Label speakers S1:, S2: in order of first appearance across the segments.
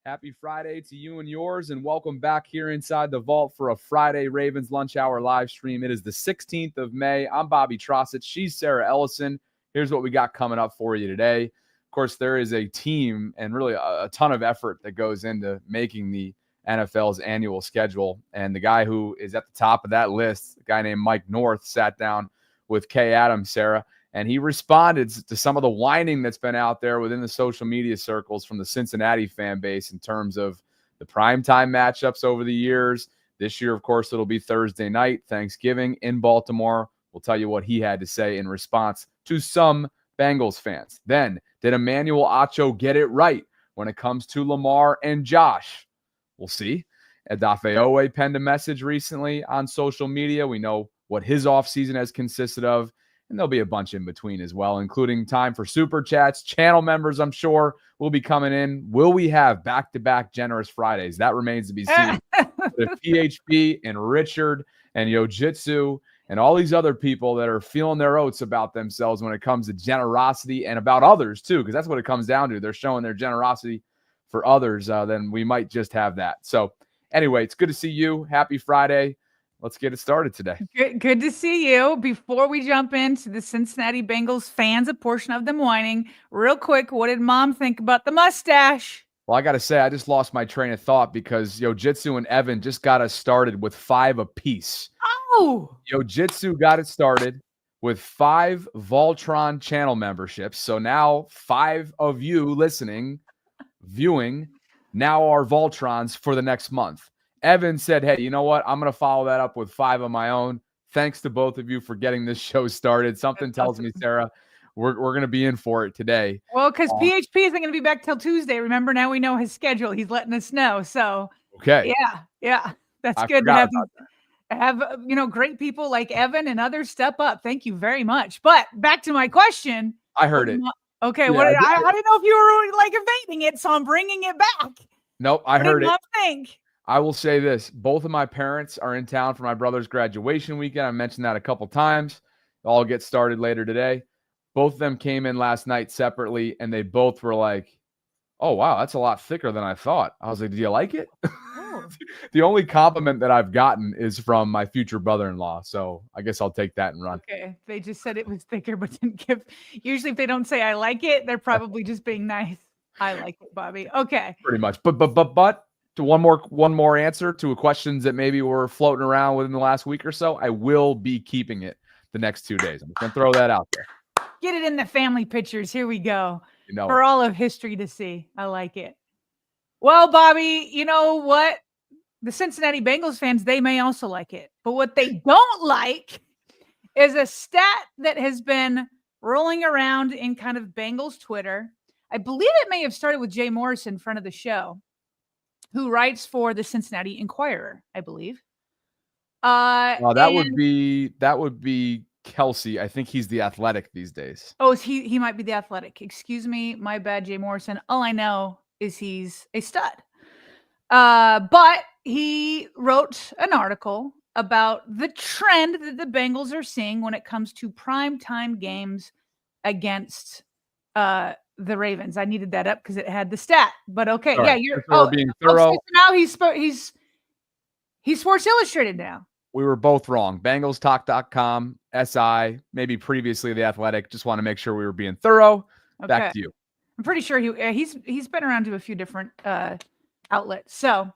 S1: Happy Friday to you and yours, and welcome back here inside the vault for a Friday Ravens Lunch Hour live stream. It is the 16th of May. I'm Bobby Trossett. She's Sarah Ellison. Here's what we got coming up for you today. Of course, there is a team and really a ton of effort that goes into making the NFL's annual schedule. And the guy who is at the top of that list, a guy named Mike North, sat down with Kay Adams, Sarah, and he responded to some of the whining that's been out there within the social media circles from the Cincinnati fan base in terms of the primetime matchups over the years. This year, of course, it'll be Thursday night, Thanksgiving in Baltimore. We'll tell you what he had to say in response to some Bengals fans. Then, did Emmanuel Acho get it right when it comes to Lamar and Josh? We'll see. Edafe Owe penned a message recently on social media. We know what his offseason has consisted of. And there'll be a bunch in between as well, including time for super chats. Channel members, I'm sure, will be coming in. Will we have back-to-back Generous Fridays? That remains to be seen. The PHP and Richard and Yojitsu and all these other people that are feeling their oats about themselves when it comes to generosity and about others, too, because that's what it comes down to. They're showing their generosity for others. Then we might just have that. So anyway, it's good to see you. Happy Friday. Let's get it started today.
S2: Good to see you. Before we jump into the Cincinnati Bengals fans, a portion of them whining, real quick, what did Mom think about the mustache?
S1: Well, I got to say, I just lost my train of thought because Yojitsu and Evan just got us started with 5 apiece.
S2: Oh!
S1: Yojitsu got it started with 5 Voltron channel memberships. So now 5 of you listening, viewing, now are Voltrons for the next month. Evan said, hey, you know what? I'm going to follow that up with 5 of my own. Thanks to both of you for getting this show started. Something tells me, Sarah, we're going to be in for it today.
S2: Well, because PHP isn't going to be back till Tuesday. Remember, now we know his schedule. He's letting us know. So,
S1: okay.
S2: Yeah. That's good to have great people like Evan and others step up. Thank you very much. But back to my question.
S1: I heard it.
S2: Okay. Yeah, I didn't know if you were like evading it, so I'm bringing it back.
S1: Nope. I heard it.
S2: Think?
S1: I will say this. Both of my parents are in town for my brother's graduation weekend. I mentioned that a couple times. I'll get started later today. Both of them came in last night separately, and they both were like, oh, wow, that's a lot thicker than I thought. I was like, do you like it? Oh. The only compliment that I've gotten is from my future brother-in-law. So I guess I'll take that and run.
S2: Okay. They just said it was thicker, but didn't give. Usually if they don't say I like it, they're probably just being nice. I like it, Bobby. Okay.
S1: Pretty much. But. To one more answer to questions that maybe were floating around within the last week or so, I will be keeping it the next 2 days. I'm going to throw that out there.
S2: Get it in the family pictures. Here we go. For all of history to see. I like it. Well, Bobby, you know what? The Cincinnati Bengals fans, they may also like it. But what they don't like is a stat that has been rolling around in kind of Bengals Twitter. I believe it may have started with Jay Morrison in front of the show, who writes for the Cincinnati Enquirer, I believe.
S1: That would be Kelsey. I think he's the Athletic these days.
S2: Oh, he might be the Athletic. Excuse me, my bad, Jay Morrison. All I know is he's a stud. But he wrote an article about the trend that the Bengals are seeing when it comes to primetime games against the Ravens. I needed that up because it had the stat. But okay,
S1: sorry,
S2: yeah, you're
S1: being thorough.
S2: So now he's Sports Illustrated now.
S1: We were both wrong. BengalsTalk.com, SI, maybe previously the Athletic. Just want to make sure we were being thorough. Okay. Back to you.
S2: I'm pretty sure he's been around to a few different outlets. So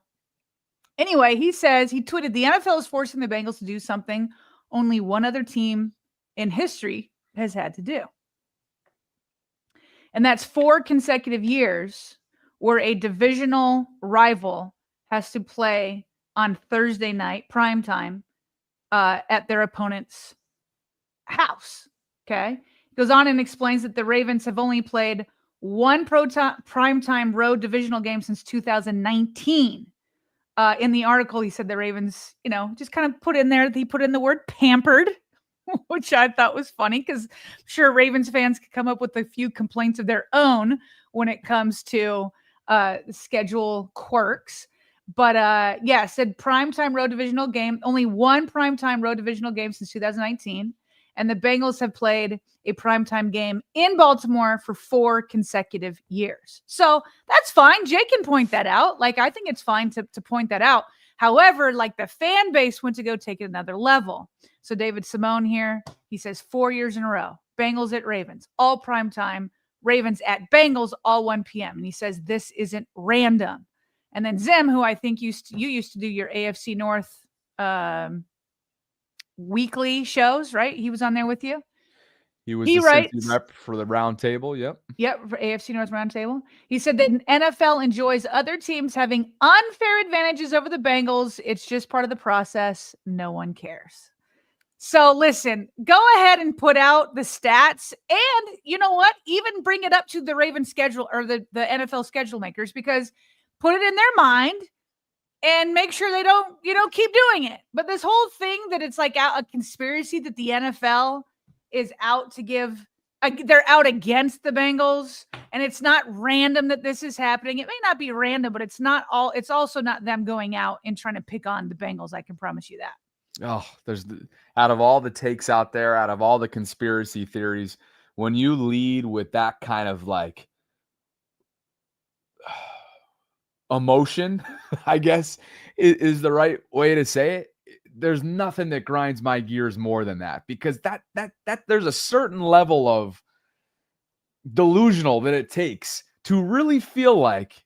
S2: anyway, he says he tweeted, the NFL is forcing the Bengals to do something only one other team in history has had to do. And that's 4 consecutive years where a divisional rival has to play on Thursday night, primetime, at their opponent's house. Okay. He goes on and explains that the Ravens have only played one primetime road divisional game since 2019. In the article, he said the Ravens, just kind of put in there, he put in the word pampered, which I thought was funny because I'm sure Ravens fans could come up with a few complaints of their own when it comes to schedule quirks. But said primetime road divisional game, only one primetime road divisional game since 2019. And the Bengals have played a primetime game in Baltimore for 4 consecutive years. So that's fine. Jay can point that out. Like, I think it's fine to point that out. However, like, the fan base went to go take it another level. So David Simone here, he says 4 years in a row, Bengals at Ravens, all primetime, Ravens at Bengals, all 1 p.m. And he says this isn't random. And then Zim, who I think you used to do your AFC North weekly shows, right? He was on there with you.
S1: He writes rep for the round table. Yep,
S2: for AFC North Roundtable. He said that NFL enjoys other teams having unfair advantages over the Bengals. It's just part of the process. No one cares. So listen, go ahead and put out the stats, and you know what? Even bring it up to the Ravens schedule or the NFL schedule makers, because put it in their mind and make sure they don't, keep doing it. But this whole thing that it's like a conspiracy that the NFL is out to give, they're out against the Bengals, and it's not random that this is happening. It may not be random, but it's also not them going out and trying to pick on the Bengals. I can promise you that.
S1: Oh, out of all the takes out there, out of all the conspiracy theories, when you lead with that kind of like emotion, I guess is the right way to say it. There's nothing that grinds my gears more than that, because that there's a certain level of delusional that it takes to really feel like,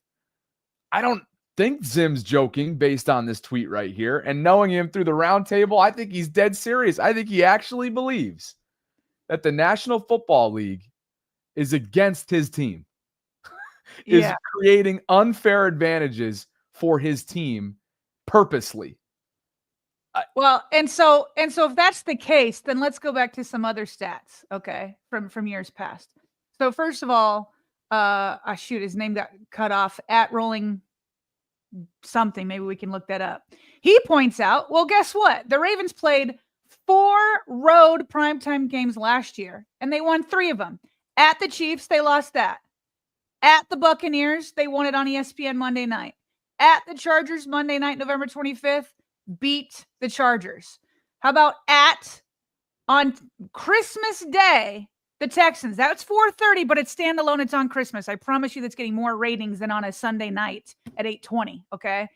S1: I don't think Zim's joking based on this tweet right here, and knowing him through the round table, I think he's dead serious. I think he actually believes that the National Football League is against his team, is creating unfair advantages for his team purposely.
S2: Well, and so if that's the case, then let's go back to some other stats, okay, from years past. So first of all, his name got cut off at Rolling something. Maybe we can look that up. He points out, well, guess what? The Ravens played 4 road primetime games last year, and they won 3 of them. At the Chiefs, they lost that. At the Buccaneers, they won it on ESPN Monday night. At the Chargers, Monday night, November 25th, beat the Chargers. How about on Christmas Day, the Texans? That's 4:30, but it's standalone. It's on Christmas. I promise you that's getting more ratings than on a Sunday night at 8:20, okay?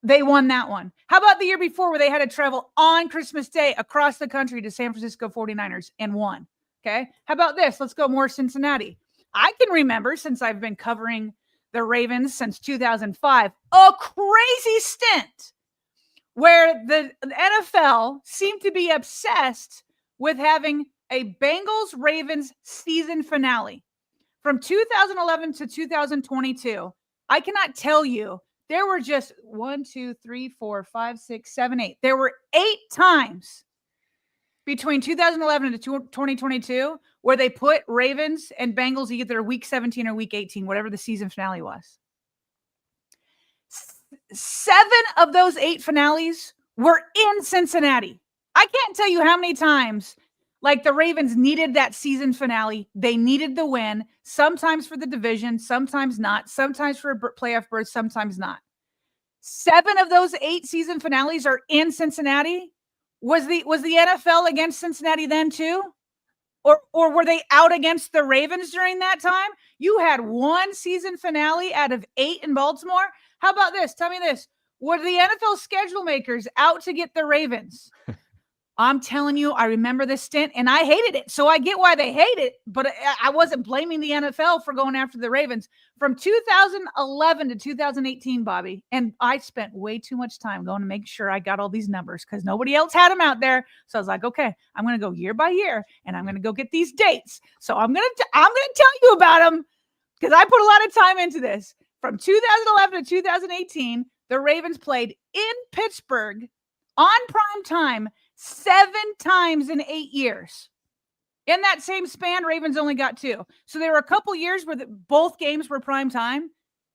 S2: They won that one. How about the year before, where they had to travel on Christmas Day across the country to San Francisco 49ers and won, okay? How about this? Let's go more Cincinnati. I can remember, since I've been covering the Ravens since 2005, a crazy stint where the NFL seemed to be obsessed with having a Bengals-Ravens season finale. From 2011 to 2022, I cannot tell you, there were just 1, 2, 3, 4, 5, 6, 7, 8. There were 8 times between 2011 to 2022 where they put Ravens and Bengals either week 17 or week 18, whatever the season finale was. 7 of those 8 finales were in Cincinnati. I can't tell you how many times, like, the Ravens needed that season finale. They needed the win, sometimes for the division, sometimes not, sometimes for a playoff berth, sometimes not. 7 of those 8 season finales are in Cincinnati. Was the NFL against Cincinnati then too? Or were they out against the Ravens during that time? You had 1 season finale out of 8 in Baltimore. How about this? Tell me this. Were the NFL schedule makers out to get the Ravens? I'm telling you, I remember this stint, and I hated it. So I get why they hate it, but I wasn't blaming the NFL for going after the Ravens. From 2011 to 2018, Bobby, and I spent way too much time going to make sure I got all these numbers because nobody else had them out there. So I was like, okay, I'm going to go year by year, and I'm going to go get these dates. So I'm going to tell you about them because I put a lot of time into this. From 2011 to 2018, the Ravens played in Pittsburgh on prime time 7 times in 8 years. In that same span, Ravens only got 2. So there were a couple years where both games were prime time.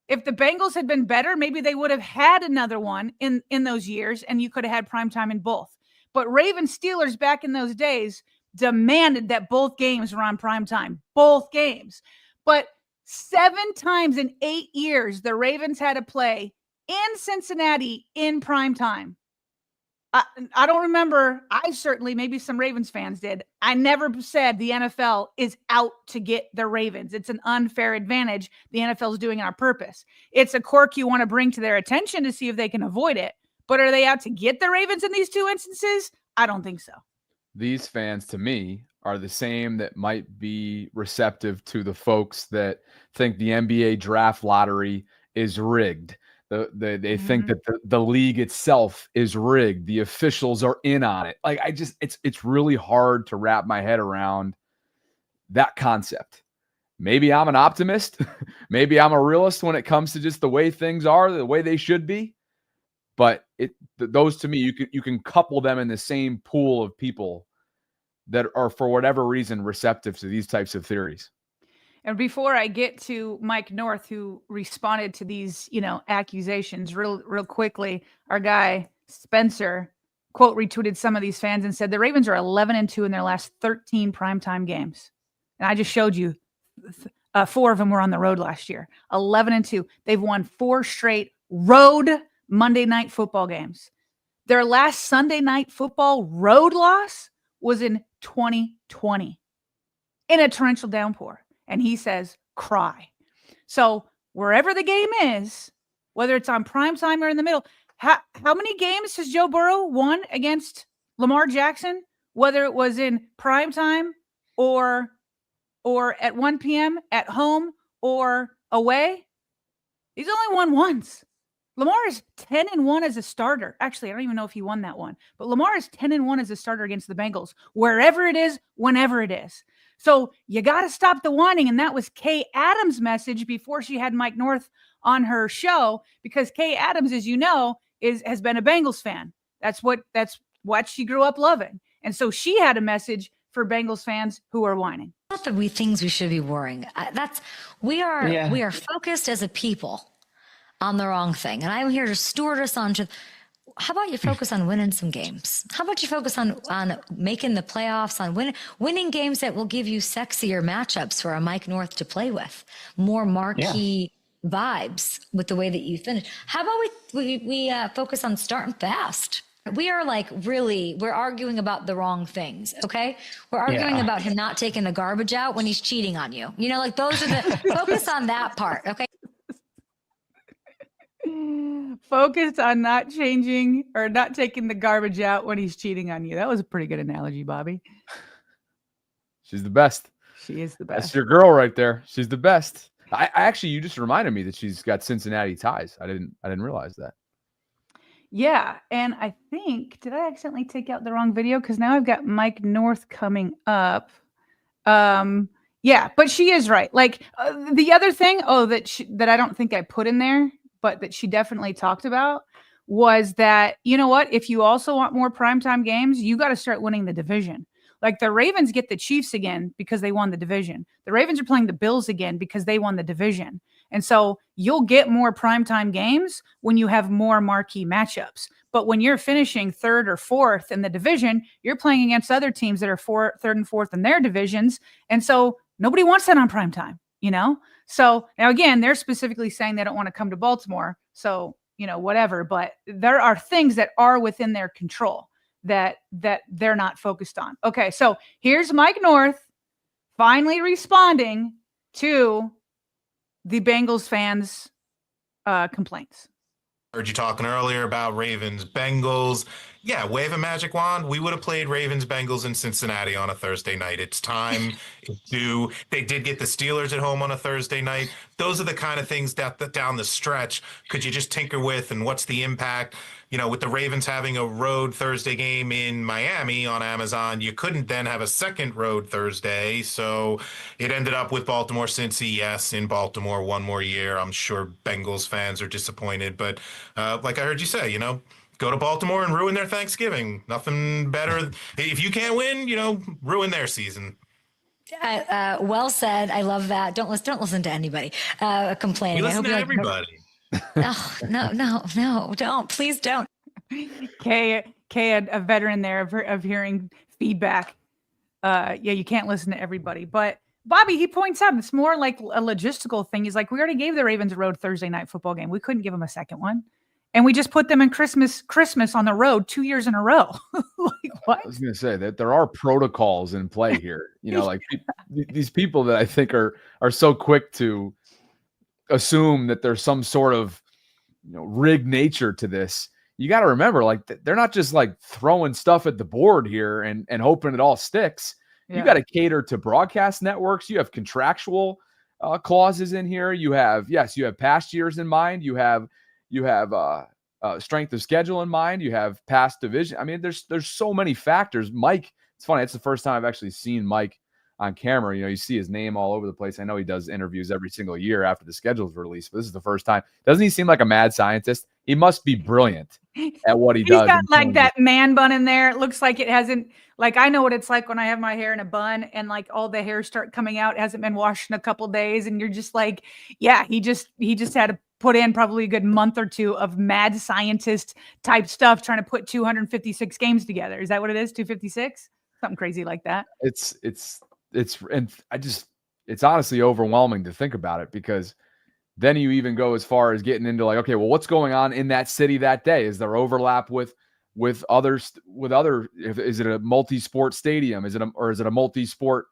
S2: If the Bengals had been better, maybe they would have had another one in those years, and you could have had prime time in both. But Ravens Steelers back in those days demanded that both games were on prime time. Both games. But 7 times in 8 years, the Ravens had to play in Cincinnati in prime time. I don't remember. I certainly, maybe some Ravens fans did. I never said the NFL is out to get the Ravens. It's an unfair advantage. The NFL is doing it on purpose. It's a quirk you want to bring to their attention to see if they can avoid it. But are they out to get the Ravens in these two instances? I don't think so.
S1: These fans, to me, are the same that might be receptive to the folks that think the NBA draft lottery is rigged. They think that the league itself is rigged. The officials are in on it. Like, it's really hard to wrap my head around that concept. Maybe I'm an optimist. Maybe I'm a realist when it comes to just the way things are, the way they should be. But those, to me, you can couple them in the same pool of people that are, for whatever reason, receptive to these types of theories.
S2: And before I get to Mike North, who responded to these, accusations real quickly, our guy Spencer, quote, retweeted some of these fans and said the Ravens are 11-2 in their last 13 primetime games. And I just showed you 4 of them were on the road last year. 11-2. They've won 4 straight road Monday Night Football games. Their last Sunday Night Football road loss was in 2020 in a torrential downpour. And he says, cry. So wherever the game is, whether it's on prime time or in the middle, how many games has Joe Burrow won against Lamar Jackson, whether it was in prime time or at 1 p.m. at home or away? He's only won once. Lamar is 10-1 as a starter. Actually, I don't even know if he won that one, but Lamar is 10-1 as a starter against the Bengals, wherever it is, whenever it is. So you got to stop the whining. And that was Kay Adams' message before she had Mike North on her show, because Kay Adams, as you know, has been a Bengals fan. That's what she grew up loving. And so she had a message for Bengals fans who are whining.
S3: Not the things we should be worrying. We are focused as a people on the wrong thing. And I'm here to steward us on to, how about you focus on winning some games? How about you focus on making the playoffs, on winning games that will give you sexier matchups for a Mike North to play with, more marquee vibes with the way that you finish. How about we focus on starting fast? We are we're arguing about the wrong things. Okay. We're arguing about him not taking the garbage out when he's cheating on you. Those are the focus on that part. Okay.
S2: Focused on not changing or not taking the garbage out when he's cheating on you. That was a pretty good analogy, Bobby.
S1: She's the best.
S2: She is the best.
S1: That's your girl right there. She's the best. I actually, you just reminded me that she's got Cincinnati ties. I didn't realize that.
S2: Yeah, and I think, did I accidentally take out the wrong video? Because now I've got Mike North coming up. Yeah, but she is right. The other thing, that I don't think I put in there, but that she definitely talked about, was that, you know what? If you also want more primetime games, you got to start winning the division. Like, the Ravens get the Chiefs again because they won the division. The Ravens are playing the Bills again because they won the division. And so you'll get more primetime games when you have more marquee matchups. But when you're finishing 3rd or 4th in the division, you're playing against other teams that are 3rd and 4th in their divisions. And so nobody wants that on primetime, So now, again, they're specifically saying they don't want to come to Baltimore. So, whatever. But there are things that are within their control that they're not focused on. Okay, so here's Mike North finally responding to the Bengals fans' complaints.
S4: Heard you talking earlier about Ravens, Bengals. Yeah, wave a magic wand. We would have played Ravens, Bengals in Cincinnati on a Thursday night. It's time. It's due. They did get the Steelers at home on a Thursday night. Those are the kind of things that down the stretch could you just tinker with, and what's the impact? With the Ravens having a road Thursday game in Miami on Amazon, you couldn't then have a second road Thursday. So it ended up with Baltimore, Cincy, yes, in Baltimore one more year. I'm sure Bengals fans are disappointed. But like I heard you say, go to Baltimore and ruin their Thanksgiving. Nothing better. If you can't win, ruin their season.
S3: Well said. I love that. Don't listen to anybody complaining.
S4: You listen to everybody.
S3: No, don't. Please don't.
S2: Kay, a veteran there of hearing feedback. You can't listen to everybody. But Bobby, he points out it's more like a logistical thing. He's like, we already gave the Ravens a road Thursday night football game. We couldn't give them a second one. And we just put them in Christmas on the road 2 years in a row. Like, what?
S1: I was going to say that there are protocols in play here. Like these people that I think are so quick to assume that there's some sort of rigged nature to this. You got to remember, like, they're not just like throwing stuff at the board here and hoping it all sticks. Yeah. You got to cater to broadcast networks. You have contractual clauses in here. You have past years in mind. You have strength of schedule in mind. You have past division. I mean, there's so many factors. Mike, it's funny. It's the first time I've actually seen Mike on camera. You see his name all over the place. I know he does interviews every single year after the schedule's released, but this is the first time. Doesn't he seem like a mad scientist? He must be brilliant at what he does.
S2: He's got like that man bun in there. It looks like it hasn't, like, I know what it's like when I have my hair in a bun and like all the hairs start coming out. It hasn't been washed in a couple days. And you're just like, yeah, he just had to put in probably a good month or two of mad scientist type stuff, trying to put 256 games together. Is that what it is? 256? Something crazy like that.
S1: It's honestly overwhelming to think about it, because then you even go as far as getting into like, okay, well, what's going on in that city that day? Is there overlap with others, is it a multi-sport stadium? Is it a multi-sport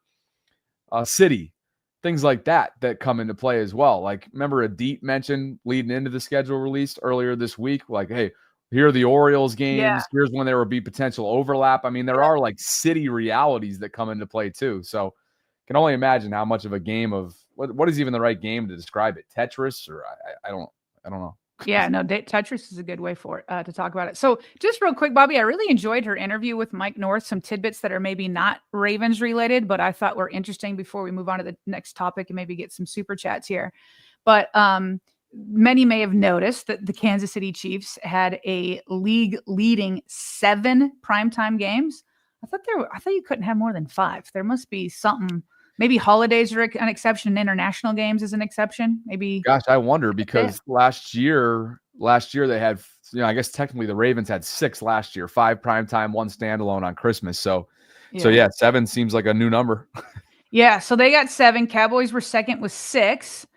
S1: city? Things like that come into play as well. Like, remember Adit mentioned leading into the schedule released earlier this week, like, hey, here are the Orioles games. Yeah. Here's when there will be potential overlap. I mean, there are like city realities that come into play too. So can only imagine how much of a game of what is even the right game to describe it? Tetris, or I don't know.
S2: Yeah, no, Tetris is a good way for it to talk about it. So just real quick, Bobby, I really enjoyed her interview with Mike North. Some tidbits that are maybe not Ravens related, but I thought were interesting before we move on to the next topic and maybe get some super chats here. But many may have noticed that the Kansas City Chiefs had a league leading 7 primetime games. I thought you couldn't have more than 5. There must be something. Maybe holidays are an exception, and international games is an exception. Maybe. Gosh,
S1: I wonder, because last year they had, I guess technically the Ravens had 6 last year, 5 primetime, 1 standalone on Christmas. So 7 seems like a new number.
S2: Yeah. So they got 7. Cowboys were second with 6.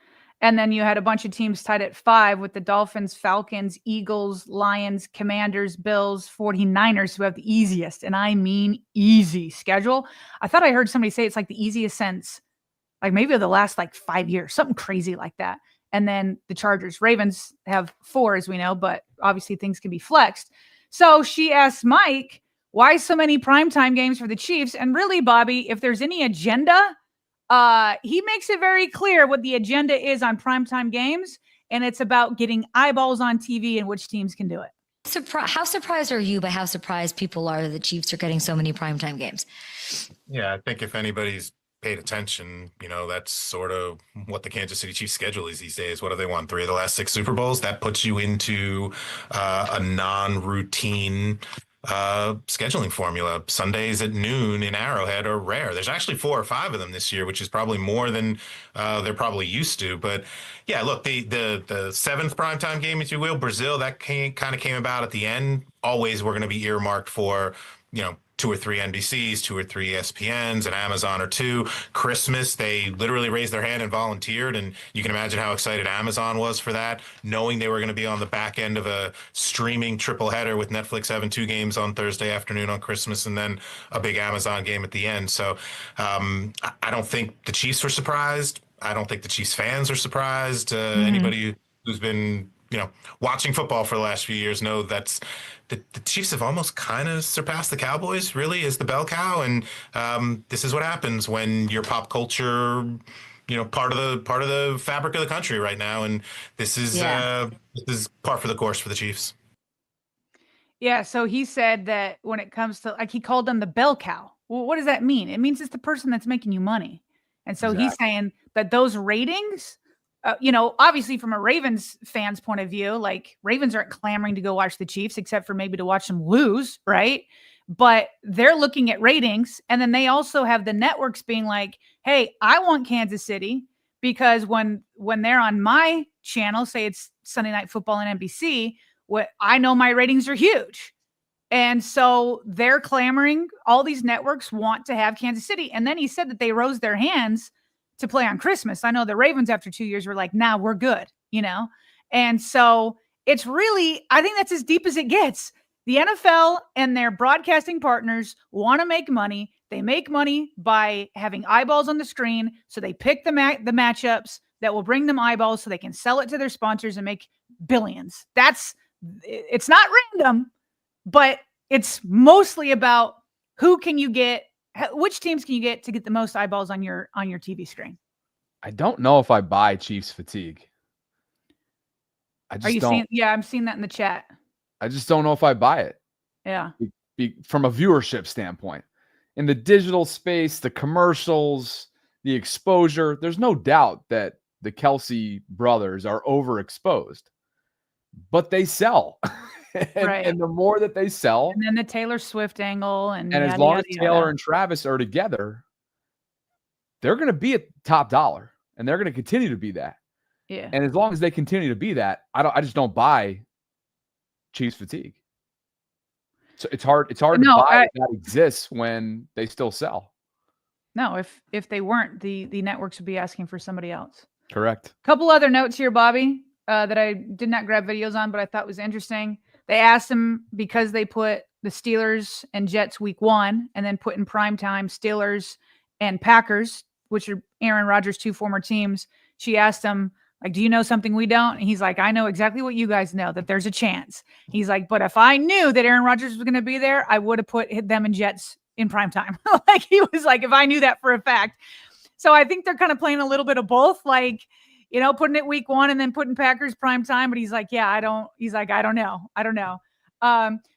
S2: And then you had a bunch of teams tied at 5 with the Dolphins, Falcons, Eagles, Lions, Commanders, Bills, 49ers, who have the easiest, and I mean easy, schedule. I thought I heard somebody say it's like the easiest since like maybe the last like 5 years, something crazy like that. And then the Chargers. Ravens have 4, as we know, but obviously things can be flexed. So she asked Mike, why so many primetime games for the Chiefs? And really, Bobby, if there's any agenda, he makes it very clear what the agenda is on primetime games, and it's about getting eyeballs on TV and which teams can do it.
S3: How surprised are you by how surprised people are that the Chiefs are getting so many primetime games?
S4: Yeah, I think if anybody's paid attention, that's sort of what the Kansas City Chiefs schedule is these days. What do they won? 3 of the last 6 Super Bowls? That puts you into a non-routine scheduling formula. Sundays at noon in Arrowhead are rare. There's actually 4 or 5 of them this year, which is probably more than they're probably used to. But yeah, look, the 7th primetime game, if you will, Brazil, that kind of came about at the end. Always we're going to be earmarked for, 2 or 3 NBCs, 2 or 3 ESPNs, an Amazon or 2. Christmas, they literally raised their hand and volunteered, and you can imagine how excited Amazon was for that, knowing they were going to be on the back end of a streaming triple header with Netflix having 2 games on Thursday afternoon on Christmas and then a big Amazon game at the end. So I don't think the Chiefs were surprised. I don't think the Chiefs fans are surprised. Anybody who's been watching football for the last few years know that's the Chiefs have almost kind of surpassed the Cowboys, really, as the bell cow. And this is what happens when your pop culture, part of the fabric of the country right now. And this is par for the course for the Chiefs.
S2: Yeah. So he said that when it comes to, like, he called them the bell cow. Well, what does that mean? It means it's the person that's making you money. And so he's saying that those ratings, obviously from a Ravens fan's point of view, like, Ravens aren't clamoring to go watch the Chiefs except for maybe to watch them lose, right? But they're looking at ratings, and then they also have the networks being like, hey, I want Kansas City, because when they're on my channel, say it's Sunday Night Football and NBC, I know my ratings are huge. And so they're clamoring. All these networks want to have Kansas City. And then he said that they rose their hands to play on Christmas. I know the Ravens after 2 years were like, nah, we're good, And so it's really, I think that's as deep as it gets. The NFL and their broadcasting partners want to make money. They make money by having eyeballs on the screen. So they pick the matchups that will bring them eyeballs so they can sell it to their sponsors and make billions. It's not random, but it's mostly about who can you get, which teams can you get to get the most eyeballs on your TV screen.
S1: I don't know if I buy Chiefs fatigue.
S2: Are you seeing? Yeah, I'm seeing that in the chat.
S1: I just don't know if I buy it.
S2: Yeah.
S1: From a viewership standpoint. In the digital space, the commercials, the exposure, there's no doubt that the Kelsey brothers are overexposed, but they sell. and the more that they sell.
S2: And then the Taylor Swift angle. And
S1: as long as Taylor and Travis are together, they're going to be at top dollar, and they're going to continue to be that.
S2: Yeah.
S1: And as long as they continue to be that, I just don't buy Chiefs fatigue. So it's hard to buy that exists when they still sell.
S2: No, if they weren't, the networks would be asking for somebody else.
S1: Correct.
S2: Couple other notes here, Bobby, that I did not grab videos on, but I thought was interesting. They asked him, because they put the Steelers and Jets week 1 and then put in primetime Steelers and Packers, which are Aaron Rodgers' 2 former teams. She asked him, like, do you know something we don't? And he's like, I know exactly what you guys know, that there's a chance. He's like, but if I knew that Aaron Rodgers was going to be there, I would have put them and Jets in primetime. Like, he was like, if I knew that for a fact. So I think they're kind of playing a little bit of both, like, you know, putting it week 1 and then putting Packers primetime. But he's like, yeah, I don't know.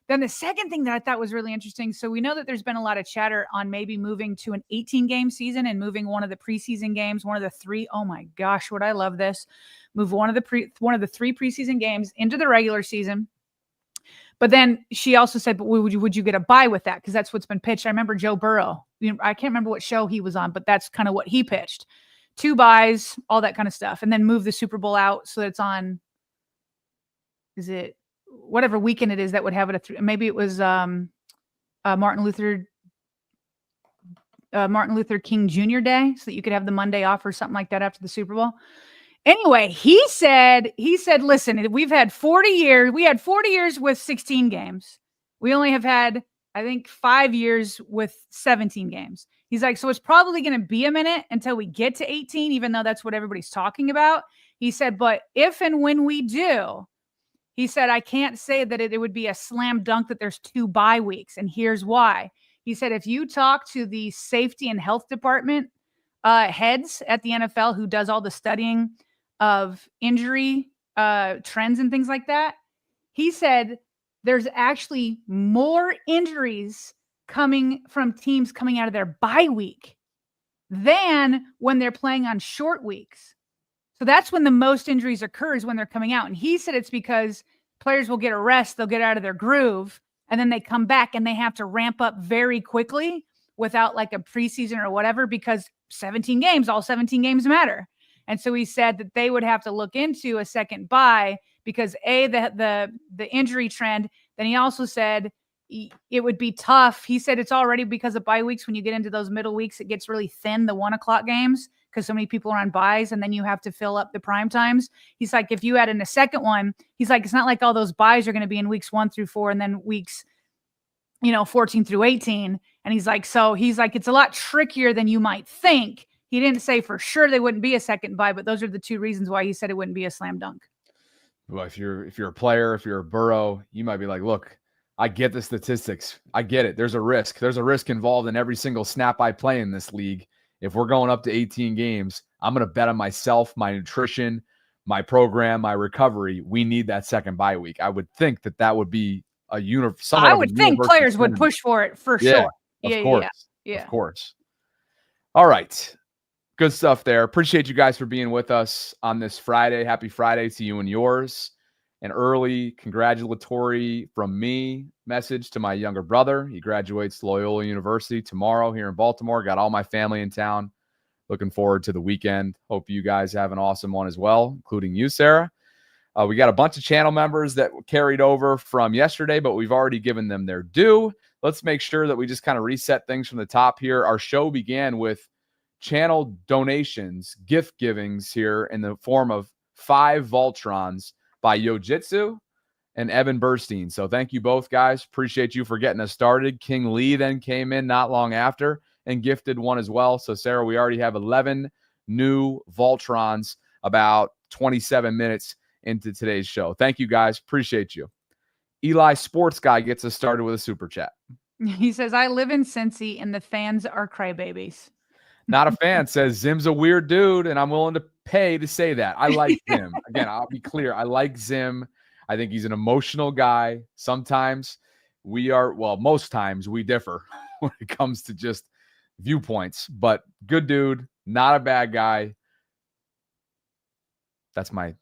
S2: Then the second thing that I thought was really interesting. So we know that there's been a lot of chatter on maybe moving to an 18-game season and moving one of the preseason games, one of the 3. Oh my gosh, would I love this? Move one of the 3 preseason games into the regular season. But then she also said, but would you get a bye with that? Because that's what's been pitched. I remember Joe Burrow. I can't remember what show he was on, but that's kind of what he pitched. 2 buys, all that kind of stuff, and then move the Super Bowl out so that it's on. Is it whatever weekend it is that would have it maybe it was Martin Luther King Jr. Day, so that you could have the Monday off or something like that after the Super Bowl. Anyway, he said, listen, we've had 40 years. We had 40 years with 16 games. We only have had, I think, 5 years with 17 games. He's like, so it's probably going to be a minute until we get to 18, even though that's what everybody's talking about. He said, but if and when we do, he said, I can't say that it would be a slam dunk that there's 2 bye weeks. And here's why. He said, if you talk to the safety and health department heads at the NFL who does all the studying of injury trends and things like that, he said there's actually more injuries coming from teams coming out of their bye week than when they're playing on short weeks. So that's when the most injuries occurs, when they're coming out. And he said it's because players will get a rest, they'll get out of their groove, and then they come back and they have to ramp up very quickly without like a preseason or whatever, because 17 games, all 17 games matter. And so he said that they would have to look into a second bye because the injury trend. Then he also said it would be tough. He said it's already because of bye weeks. When you get into those middle weeks, it gets really thin, the 1 o'clock games, because so many people are on buys, and then you have to fill up the prime times. He's like, if you add in a second one, he's like, it's not like all those buys are going to be in weeks 1 through 4 and then weeks, 14 through 18. And he's like, it's a lot trickier than you might think. He didn't say for sure they wouldn't be a second buy, but those are the 2 reasons why he said it wouldn't be a slam dunk.
S1: Well, if you're a player, if you're a Burrow, you might be like, look, I get the statistics. I get it. There's a risk. There's a risk involved in every single snap I play in this league. If we're going up to 18 games, I'm going to bet on myself, my nutrition, my program, my recovery. We need that second bye week. I would think that would be a I
S2: would think players would push for it for sure.
S1: Of course. All right. Good stuff there. Appreciate you guys for being with us on this Friday. Happy Friday to you and yours. An early congratulatory from me message to my younger brother. He graduates Loyola University tomorrow here in Baltimore. Got all my family in town. Looking forward to the weekend. Hope you guys have an awesome one as well, including you, Sarah. We got a bunch of channel members that carried over from yesterday, but we've already given them their due. Let's make sure that we just kind of reset things from the top here. Our show began with channel donations, gift givings here in the form of 5 Voltrons by Yojitsu and Evan Burstein. So thank you both, guys. Appreciate you for getting us started. King Lee then came in not long after and gifted one as well. So, Sarah, we already have 11 new Voltrons about 27 minutes into today's show. Thank you, guys. Appreciate you. Eli Sports Guy gets us started with a super chat.
S2: He says, I live in Cincy and the fans are crybabies.
S1: Not a fan. Says Zim's a weird dude and I'm willing to pay to say that. I like Zim. Again, I'll be clear. I like Zim. I think he's an emotional guy. Sometimes most times we differ when it comes to just viewpoints, but good dude, not a bad guy. That's my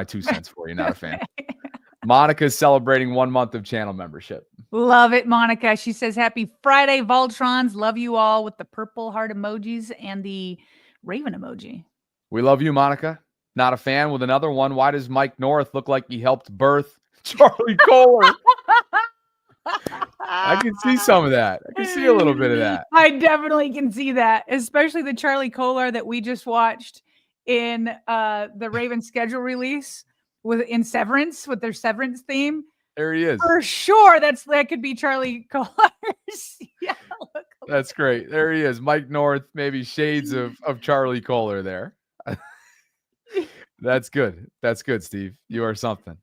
S1: 2 cents for you. Not a fan. Monica's celebrating 1 month of channel membership.
S2: Love it, Monica. She says, happy Friday, Voltrons. Love you all, with the purple heart emojis and the Raven emoji.
S1: We love you, Monica. Not a fan with another one. Why does Mike North look like he helped birth Charlie Kohler? I can see some of that. I can see a little bit of that.
S2: I definitely can see that, especially the Charlie Kohler that we just watched in the Ravens schedule release in Severance, with their Severance theme.
S1: There he is.
S2: For sure, that could be Charlie Kohler. Yeah,
S1: that's great. There he is. Mike North, maybe shades of Charlie Kohler there. That's good. That's good, Steve. You are something.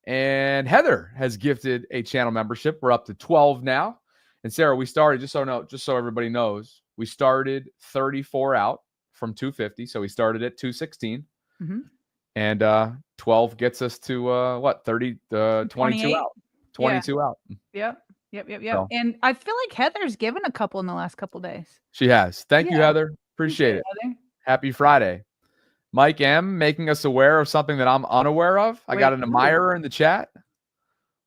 S1: And Heather has gifted a channel membership. We're up to 12 now. And Sarah, we started, just so everybody knows, we started 34 out from 250. So we started at 216.
S2: Mm-hmm.
S1: And 12 gets us to 22 out. 22 out.
S2: Yep.
S1: So.
S2: And I feel like Heather's given a couple in the last couple days.
S1: She has. Thank you, Heather. Appreciate it.
S2: Heather.
S1: Happy Friday. Mike M making us aware of something that I'm unaware of. I got an admirer in the chat.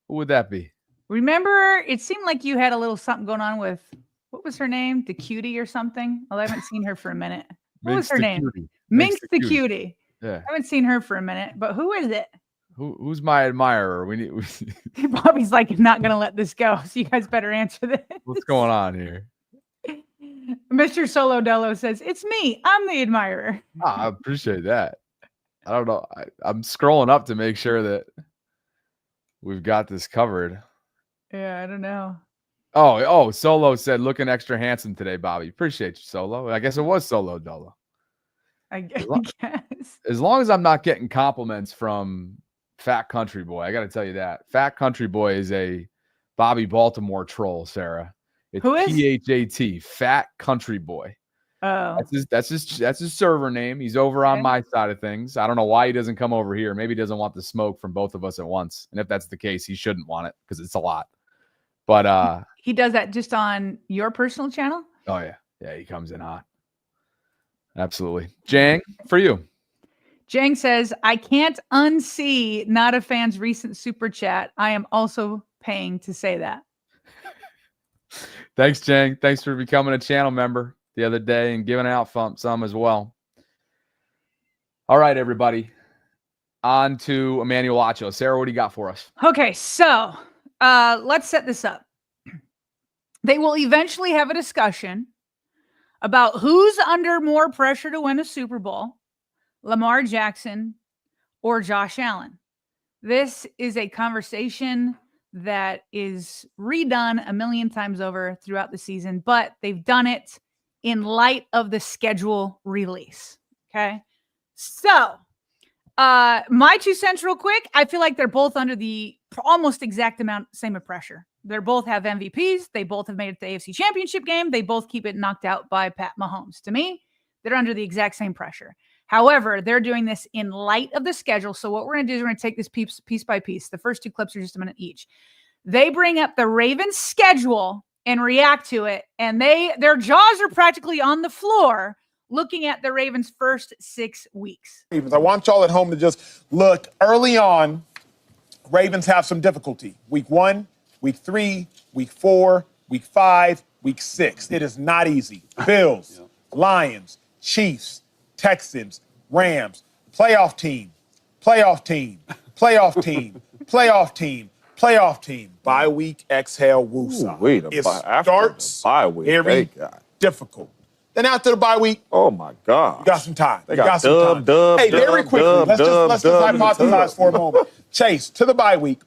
S1: Who would that be?
S2: Remember, it seemed like you had a little something going on with, what was her name? The Cutie or something? Well, I haven't seen her for a minute. What was her name? Minx the Cutie.
S1: Yeah.
S2: I haven't seen her for a minute, but who is it?
S1: Who's my admirer?
S2: Bobby's like, not going to let this go. So you guys better answer this.
S1: What's going on here?
S2: Mr. Solo Dello says, it's me. I'm the admirer.
S1: I appreciate that. I don't know. I'm scrolling up to make sure that we've got this covered.
S2: Yeah, I don't know.
S1: Oh, Solo said, looking extra handsome today, Bobby. Appreciate you, Solo. I guess it was Solo Dello.
S2: I guess.
S1: As long as I'm not getting compliments from Fat Country Boy, I got to tell you that. Fat Country Boy is a Bobby Baltimore troll, Sarah. It's
S2: Who is?
S1: PHAT, Fat Country Boy.
S2: Oh,
S1: that's his server name. He's over on my side of things. I don't know why he doesn't come over here. Maybe he doesn't want the smoke from both of us at once. And if that's the case, he shouldn't want it because it's a lot. But
S2: he does that just on your personal channel?
S1: Oh yeah, he comes in hot. Absolutely. Jang, for you.
S2: Jang says, I can't unsee Not a Fan's recent super chat. I am also paying to say that.
S1: Thanks, Jang. Thanks for becoming a channel member the other day and giving out some as well. All right, everybody. On to Emmanuel Acho. Sarah, what do you got for us?
S2: Okay, so let's set this up. They will eventually have a discussion about who's under more pressure to win a Super Bowl, Lamar Jackson or Josh Allen. This is a conversation that is redone a million times over throughout the season, but they've done it in light of the schedule release. Okay. So my 2 cents real quick. I feel like they're both under the almost exact same of pressure. They both have MVPs. They both have made it to the AFC Championship game. They both keep it knocked out by Pat Mahomes. To me, they're under the exact same pressure. However, they're doing this in light of the schedule. So what we're going to do is we're going to take this piece by piece. The first 2 clips are just a minute each. They bring up the Ravens schedule and react to it. And their jaws are practically on the floor looking at the Ravens' first 6 weeks.
S5: I want y'all at home to just look early on. Ravens have some difficulty. Week 1, week 3, week 4, week 5, week 6. It is not easy. Bills, Lions, Chiefs, Texans, Rams, playoff team, playoff team, playoff team, playoff team, playoff team. Bye week, exhale, woosah.
S6: It starts
S5: very difficult. Then after the bye week,
S6: oh my God,
S5: you got some time.
S6: They got some time.
S5: Hey, very quickly, let's just hypothesize for a moment. Chase, to the bye week,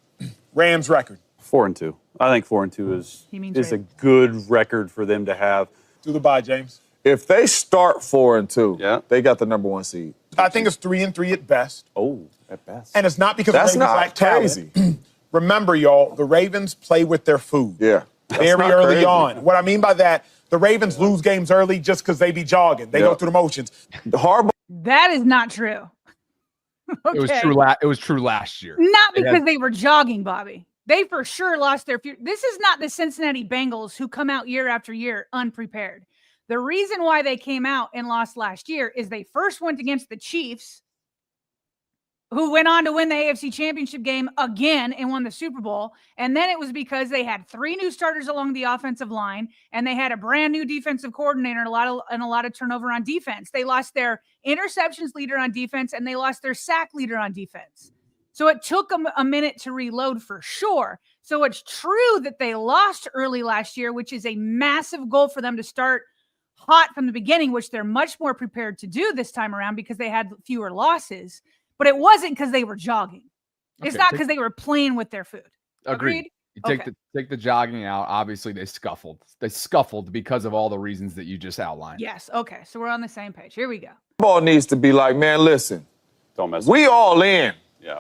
S5: Rams record.
S7: 4-2. I think 4-2 is a good record for them to have.
S5: To the bye, James.
S6: If they start 4-2, they got the number 1 seed.
S5: I think it's 3-3 at best.
S7: Oh, at best.
S5: And it's not because
S6: that's
S5: the Ravens
S6: not
S5: lack
S6: crazy.
S5: Remember, y'all, the Ravens play with their food.
S6: Yeah.
S5: Very early on. What I mean by that, the Ravens lose games early just because they be jogging. They go through the motions.
S2: That is not true.
S1: It was true. It was true last year.
S2: Not because they were jogging, Bobby. They for sure lost their future. This is not the Cincinnati Bengals who come out year after year unprepared. The reason why they came out and lost last year is they first went against the Chiefs, who went on to win the AFC Championship game again and won the Super Bowl. And then it was because they had 3 new starters along the offensive line, and they had a brand new defensive coordinator and a lot of turnover on defense. They lost their interceptions leader on defense, and they lost their sack leader on defense. So it took them a minute to reload for sure. So it's true that they lost early last year, which is a massive goal for them to start hot from the beginning, which they're much more prepared to do this time around because they had fewer losses. But it wasn't because they were jogging. It's not because they were playing with their food.
S1: Agreed. You take the jogging out. Obviously, they scuffled. They scuffled because of all the reasons that you just outlined.
S2: Yes. Okay. So we're on the same page. Here we go.
S6: Ball needs to be like, man, listen, we all in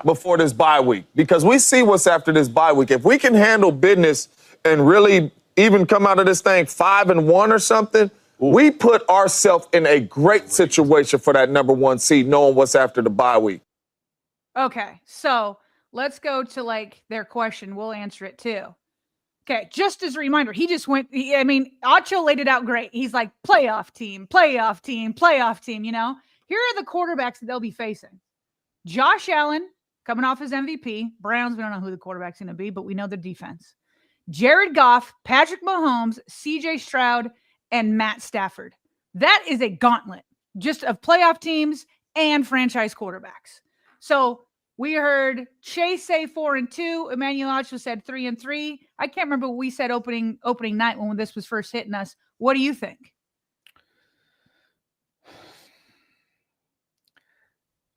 S6: before this bye week because we see what's after this bye week. If we can handle business and really even come out of this thing 5-1 or something, we put ourselves in a great situation for that number 1 seed, knowing what's after the bye week.
S2: Okay, so let's go to like their question. We'll answer it too. Okay, just as a reminder, he just went. Acho laid it out great. He's like playoff team, playoff team, playoff team. You know, here are the quarterbacks that they'll be facing: Josh Allen coming off his MVP. Browns, we don't know who the quarterback's going to be, but we know the defense. Jared Goff, Patrick Mahomes, C.J. Stroud, and Matt Stafford. That is a gauntlet just of playoff teams and franchise quarterbacks. So we heard Chase say 4-2. Emmanuel Acho said 3-3. I can't remember what we said opening night when this was first hitting us. What do you think?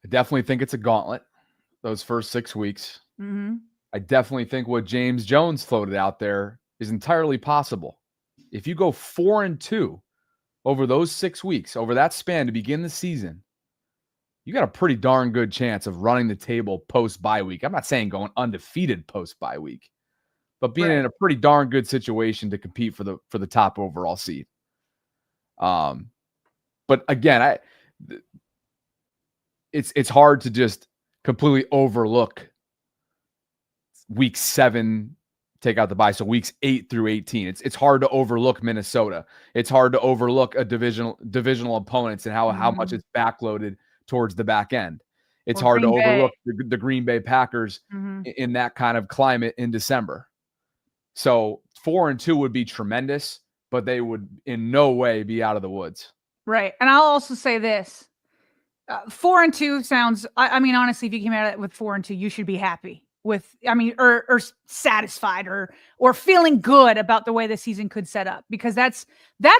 S1: I definitely think it's a gauntlet, those first 6 weeks.
S2: Mm-hmm.
S1: I definitely think what James Jones floated out there is entirely possible. If you go 4-2 over those 6 weeks, over that span to begin the season, you got a pretty darn good chance of running the table post-bye week. I'm not saying going undefeated post-bye week, but being in a pretty darn good situation to compete for the top overall seed. But again, it's hard to just completely overlook week 7, take out the bye. So weeks 8 through 18. It's hard to overlook Minnesota. It's hard to overlook a divisional opponents and how much it's backloaded towards the back end. It's hard to overlook the Green Bay Packers in that kind of climate in December. So 4-2 would be tremendous, but they would in no way be out of the woods.
S2: Right. And I'll also say this. 4-2 sounds, I mean, honestly, if you came at it with 4-2, you should be happy with, or satisfied or feeling good about the way the season could set up, because that's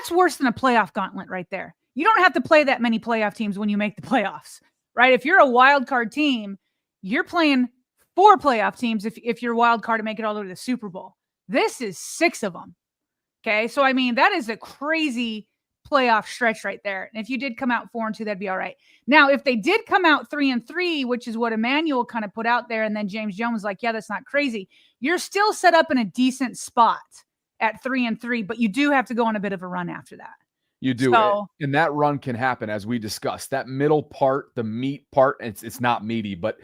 S2: worse than a playoff gauntlet right there. You don't have to play that many playoff teams when you make the playoffs, right? If you're a wild card team, you're playing 4 playoff teams if you're a wild card to make it all the way to the Super Bowl. This is 6 of them. Okay. So, that is a crazy playoff stretch right there. And if you did come out 4-2, that'd be all right. Now, if they did come out 3-3, which is what Emmanuel kind of put out there, and then James Jones was like, yeah, that's not crazy. You're still set up in a decent spot at 3-3, but you do have to go on a bit of a run after that.
S1: You do. And that run can happen, as we discussed. That middle part, the meat part, it's not meaty, but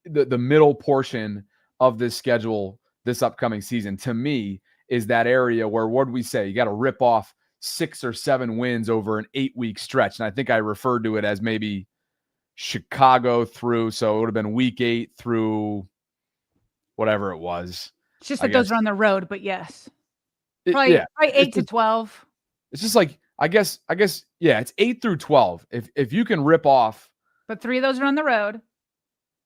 S1: the middle portion of this schedule this upcoming season, to me, is that area where, what did we say? You got to rip off 6 or 7 wins over an 8-week stretch. And I think I referred to it as maybe Chicago through, so it would have been week 8 through whatever it was.
S2: It's just that those are on the road, but yes. Probably 8 to 12.
S1: It's just like, I guess, yeah, it's 8 through 12. If you can rip off.
S2: But 3 of those are on the road.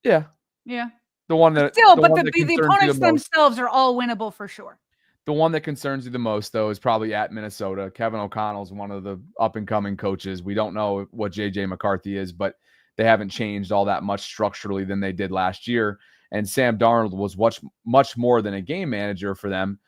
S1: Yeah.
S2: Yeah.
S1: The one that
S2: still, but the opponents themselves are all winnable for sure.
S1: The one that concerns you the most, though, is probably at Minnesota. Kevin O'Connell's one of the up-and-coming coaches. We don't know what J.J. McCarthy is, but they haven't changed all that much structurally than they did last year. And Sam Darnold was much more than a game manager for them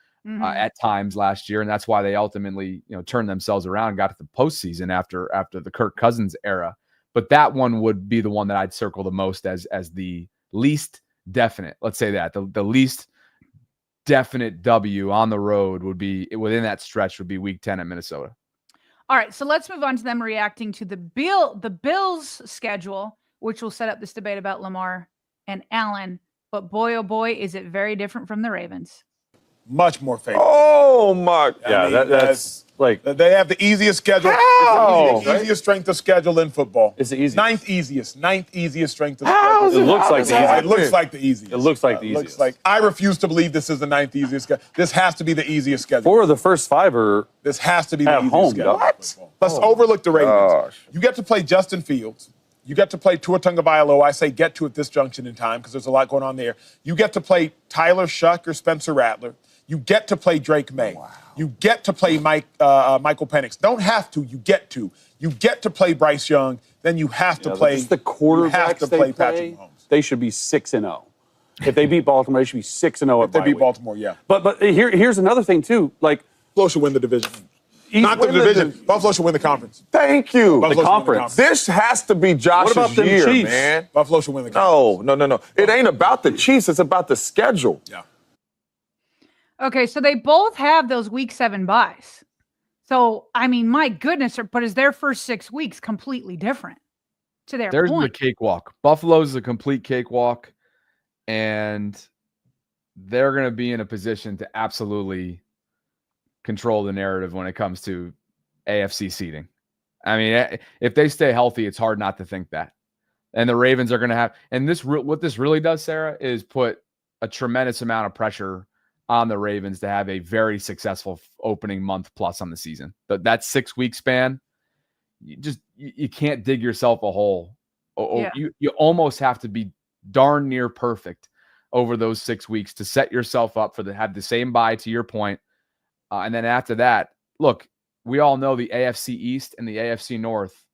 S1: at times last year, and that's why they ultimately turned themselves around and got to the postseason after the Kirk Cousins era. But that one would be the one that I'd circle the most as the least definite. Let's say that the least definite W on the road would be within that stretch would be Week 10 at Minnesota.
S2: All right, so let's move on to them reacting to the Bills schedule, which will set up this debate about Lamar and Allen. But boy, oh boy, is it very different from the Ravens.
S5: Much more favorable.
S6: Oh, my.
S7: Yeah, that's like.
S5: They have the easiest schedule.
S6: How?
S5: It's the easiest strength of schedule in football.
S7: It's the easiest.
S5: Ninth easiest strength of
S6: How?
S5: schedule.
S7: It looks like the easiest.
S5: It looks like the easiest.
S7: It looks like the easiest.
S5: I refuse to believe this is the ninth easiest schedule. This has to be the easiest schedule.
S7: 4 of the first 5 are.
S5: This has to be the
S7: At
S5: easiest
S7: home,
S5: schedule.
S6: what?
S5: Let's overlook the Ravens.
S6: Gosh.
S5: You get to play Justin Fields. You get to play Tua Tagovailoa. I say get to at this junction in time because there's a lot going on there. You get to play Tyler Shuck or Spencer Rattler. You get to play Drake May. Wow. You get to play Michael Penix. Don't have to. You get to. You get to play Bryce Young. Then you have to play.
S7: Just the quarterbacks
S5: you have to play Patrick Mahomes.
S7: They should be 6-0. If they beat Baltimore, they should be 6-0
S5: If they beat Baltimore, yeah.
S7: But here's another thing too. Like
S5: Buffalo should win the division. Not the division. Buffalo should win the conference.
S6: Thank you.
S5: Buffalo
S7: the conference.
S6: This has to be Josh's
S7: What about them
S6: year,
S7: Chiefs?
S6: man.
S5: Buffalo should win the conference.
S6: No. It ain't about the Chiefs. It's about the schedule.
S5: Yeah.
S2: Okay, so they both have those Week 7 buys. So, I mean, my goodness, but is their first 6 weeks completely different to their
S1: There's
S2: point?
S1: the cakewalk. Buffalo's a complete cakewalk, and they're going to be in a position to absolutely control the narrative when it comes to AFC seeding. I mean, if they stay healthy, it's hard not to think that. And the Ravens are going to have – and what this really does, Sarah, is put a tremendous amount of pressure on the Ravens to have a very successful opening month plus on the season. But that 6-week span, you can't dig yourself a hole.
S2: Yeah.
S1: You almost have to be darn near perfect over those 6 weeks to set yourself up for have the same bye, to your point. And then after that, look, we all know the AFC East and the AFC North,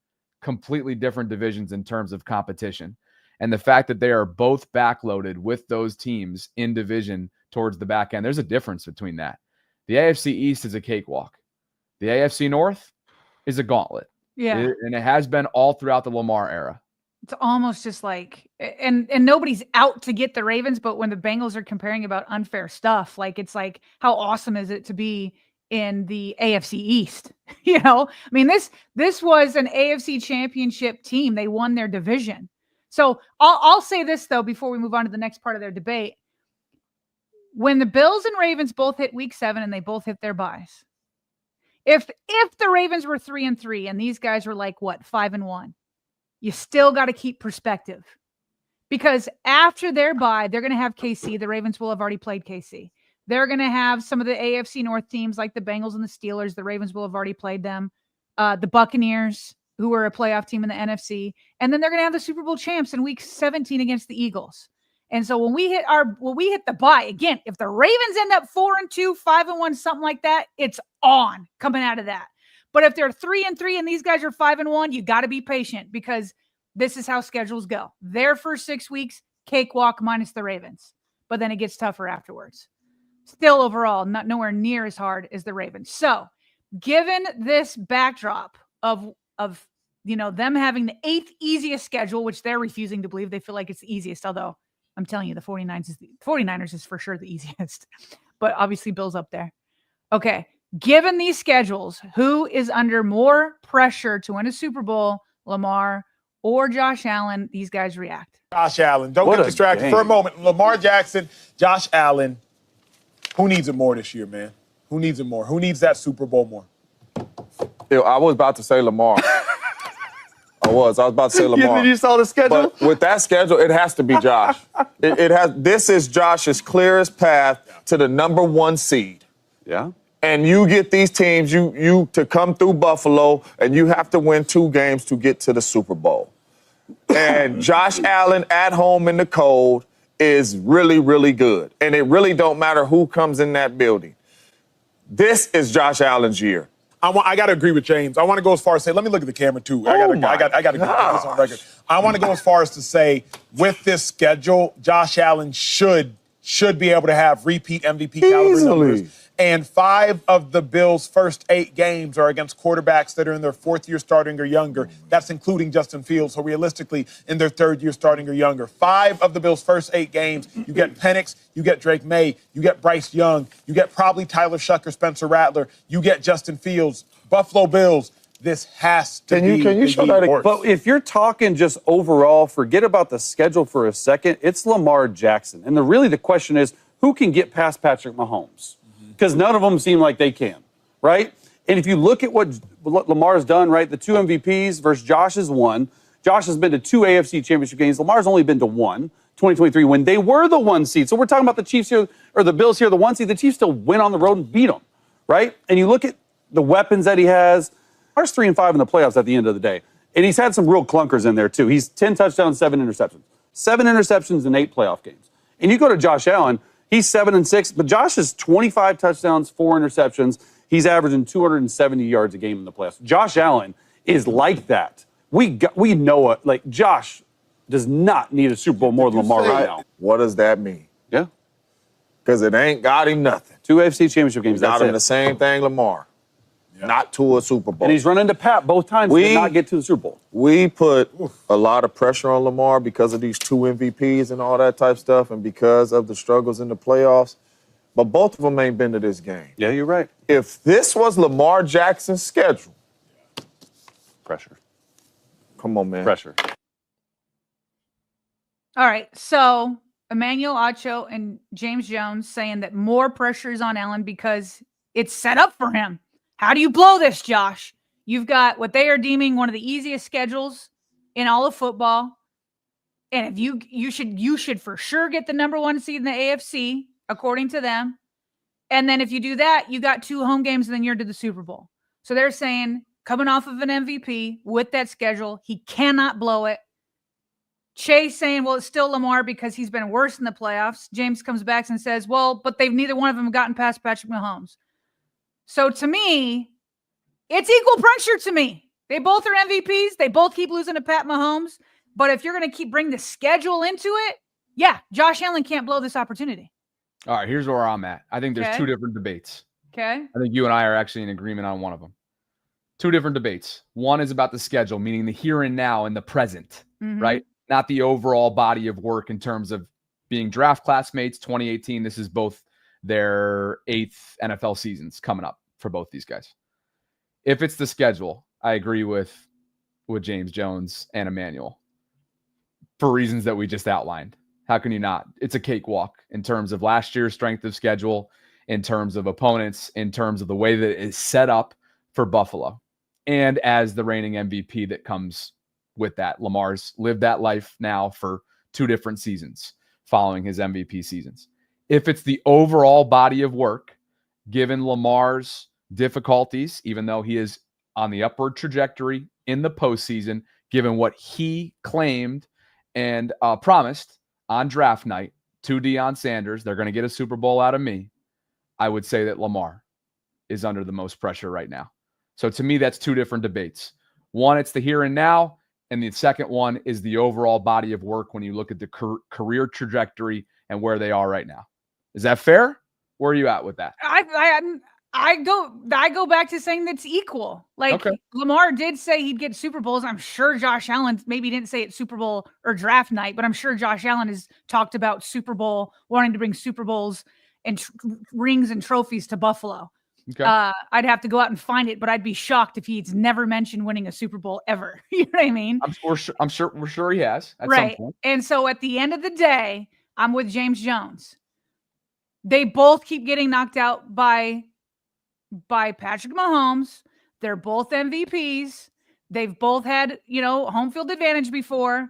S1: completely different divisions in terms of competition. And the fact that they are both backloaded with those teams in division towards the back end, there's a difference between that. The AFC East is a cakewalk. The AFC North is a gauntlet.
S2: Yeah.
S1: And it has been all throughout the Lamar era.
S2: It's almost just like, and nobody's out to get the Ravens, but when the Bengals are comparing about unfair stuff, like it's like, how awesome is it to be in the AFC East? I mean, this was an AFC championship team. They won their division. So I'll say this though, before we move on to the next part of their debate. When the Bills and Ravens both hit Week 7 and they both hit their buys, if the Ravens were 3-3 and these guys were like 5-1, you still got to keep perspective, because after their bye, they're going to have KC. The Ravens will have already played KC. They're going to have some of the AFC North teams like the Bengals and the Steelers. The Ravens will have already played them. The Buccaneers, who are a playoff team in the NFC, and then they're going to have the Super Bowl champs in Week 17 against the Eagles. And so when we hit the bye, again, if the Ravens end up 4-2, 5-1, something like that, it's on coming out of that. But if they're 3-3 and these guys are 5-1, you got to be patient, because this is how schedules go. Their first 6 weeks, cakewalk minus the Ravens, but then it gets tougher afterwards. Still overall, nowhere near as hard as the Ravens. So given this backdrop of them having the 8th easiest schedule, which they're refusing to believe, they feel like it's the easiest, although I'm telling you, the 49ers is for sure the easiest, but obviously Bills up there. Okay. Given these schedules, who is under more pressure to win a Super Bowl, Lamar or Josh Allen? These guys react.
S5: Josh Allen. Don't get distracted for a moment. Lamar Jackson, Josh Allen. Who needs it more this year, man? Who needs it more? Who needs that Super Bowl more?
S6: I was about to say Lamar. I was about to say Lamar.
S7: You saw the schedule?
S6: But with that schedule, it has to be Josh. This is Josh's clearest path to the number 1 seed.
S7: Yeah.
S6: And you get these teams, you to come through Buffalo, and you have to win 2 games to get to the Super Bowl. And Josh Allen at home in the cold is really, really good. And it really don't matter who comes in that building. This is Josh Allen's year.
S5: I got to agree with James. I want to go as far as say, let me look at the camera too. I got to get this on record. I want to go as far as to say, with this schedule, Josh Allen should be able to have repeat MVP caliber numbers. And 5 of the Bills' first 8 games are against quarterbacks that are in their 4th year starting or younger. That's including Justin Fields, so realistically in their 3rd year starting or younger. 5 of the Bills' first 8 games, you get Penix, you get Drake May, you get Bryce Young, you get probably Tyler Shucker, Spencer Rattler, you get Justin Fields. Buffalo Bills, this has to be.
S6: Can you show that again?
S7: But if you're talking just overall, forget about the schedule for a second. It's Lamar Jackson. And the question is, who can get past Patrick Mahomes? Because none of them seem like they can, right? And if you look at what Lamar's done, right, the 2 MVPs versus Josh's 1. Josh has been to 2 AFC championship games. Lamar's only been to 1, 2023, when they were the 1 seed. So we're talking about the Chiefs here, or the Bills here, the 1 seed. The Chiefs still went on the road and beat them, right? And you look at the weapons that he has. Lamar's 3-5 in the playoffs at the end of the day. And he's had some real clunkers in there, too. He's 10 touchdowns, 7 interceptions. 7 interceptions in 8 playoff games. And you go to Josh Allen, he's 7-6, but Josh is 25 touchdowns, 4 interceptions. He's averaging 270 yards a game in the playoffs. Josh Allen is like that. We know it. Like, Josh does not need a Super Bowl more than Lamar right now.
S6: What does that mean?
S7: Yeah.
S6: Because it ain't got him nothing.
S7: 2 AFC championship games,
S6: Got
S7: that's
S6: him
S7: it.
S6: the same thing Lamar. Not to a Super Bowl.
S7: And he's run into Pat both times and did not get to the Super Bowl.
S6: We put a lot of pressure on Lamar because of these 2 MVPs and all that type stuff and because of the struggles in the playoffs. But both of them ain't been to this game.
S7: Yeah, you're right.
S6: If this was Lamar Jackson's schedule.
S7: Pressure.
S6: Come on, man.
S7: Pressure.
S2: All right, so Emmanuel Acho and James Jones saying that more pressure is on Allen because it's set up for him. How do you blow this, Josh? You've got what they are deeming one of the easiest schedules in all of football. And if you should for sure get the number 1 seed in the AFC, according to them. And then if you do that, you got 2 home games and then you're to the Super Bowl. So they're saying, coming off of an MVP with that schedule, he cannot blow it. Chase saying, well, it's still Lamar because he's been worse in the playoffs. James comes back and says, well, but neither one of them gotten past Patrick Mahomes. So to me, it's equal pressure to me. They both are MVPs. They both keep losing to Pat Mahomes. But if you're going to keep bringing the schedule into it, yeah, Josh Allen can't blow this opportunity.
S1: All right, here's where I'm at. I think there's 2 different debates.
S2: Okay.
S1: I think you and I are actually in agreement on one of them. 2 different debates. One is about the schedule, meaning the here and now and the present, right? Not the overall body of work in terms of being draft classmates. 2018, this is both their 8th NFL seasons coming up for both these guys. If it's the schedule, I agree with James Jones and Emmanuel for reasons that we just outlined. How can you not? It's a cakewalk in terms of last year's strength of schedule, in terms of opponents, in terms of the way that it is set up for Buffalo. And as the reigning MVP that comes with that, Lamar's lived that life now for 2 different seasons following his MVP seasons. If it's the overall body of work, given Lamar's difficulties, even though he is on the upward trajectory in the postseason, given what he claimed and promised on draft night to Deion Sanders, they're going to get a Super Bowl out of me. I would say that Lamar is under the most pressure right now. So to me, that's 2 different debates. One, it's the here and now. And the second one is the overall body of work when you look at the career trajectory and where they are right now. Is that fair? Where are you at with that?
S2: I go back to saying that's equal. Like, okay. Lamar did say he'd get Super Bowls. I'm sure Josh Allen maybe didn't say it Super Bowl or draft night, but I'm sure Josh Allen has talked about Super Bowl, wanting to bring Super Bowls and rings and trophies to Buffalo. Okay. I'd have to go out and find it, but I'd be shocked if he's never mentioned winning a Super Bowl ever. You know what I mean?
S1: I'm sure he has at
S2: right.
S1: some point.
S2: And so at the end of the day, I'm with James Jones. They both keep getting knocked out by Patrick Mahomes. They're both MVPs. They've both had, home field advantage before.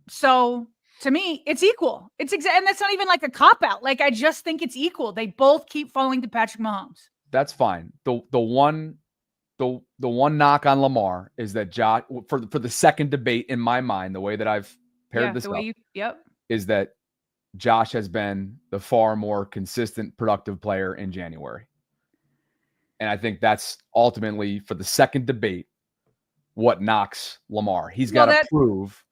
S2: So to me, it's equal. And that's not even like a cop-out. Like, I just think it's equal. They both keep falling to Patrick Mahomes.
S1: That's fine. The one knock on Lamar is that Josh, for the second debate in my mind, the way that I've paired this up,
S2: yep,
S1: is that Josh has been the far more consistent, productive player in January. And I think that's ultimately, for the second debate, what knocks Lamar. He's got to prove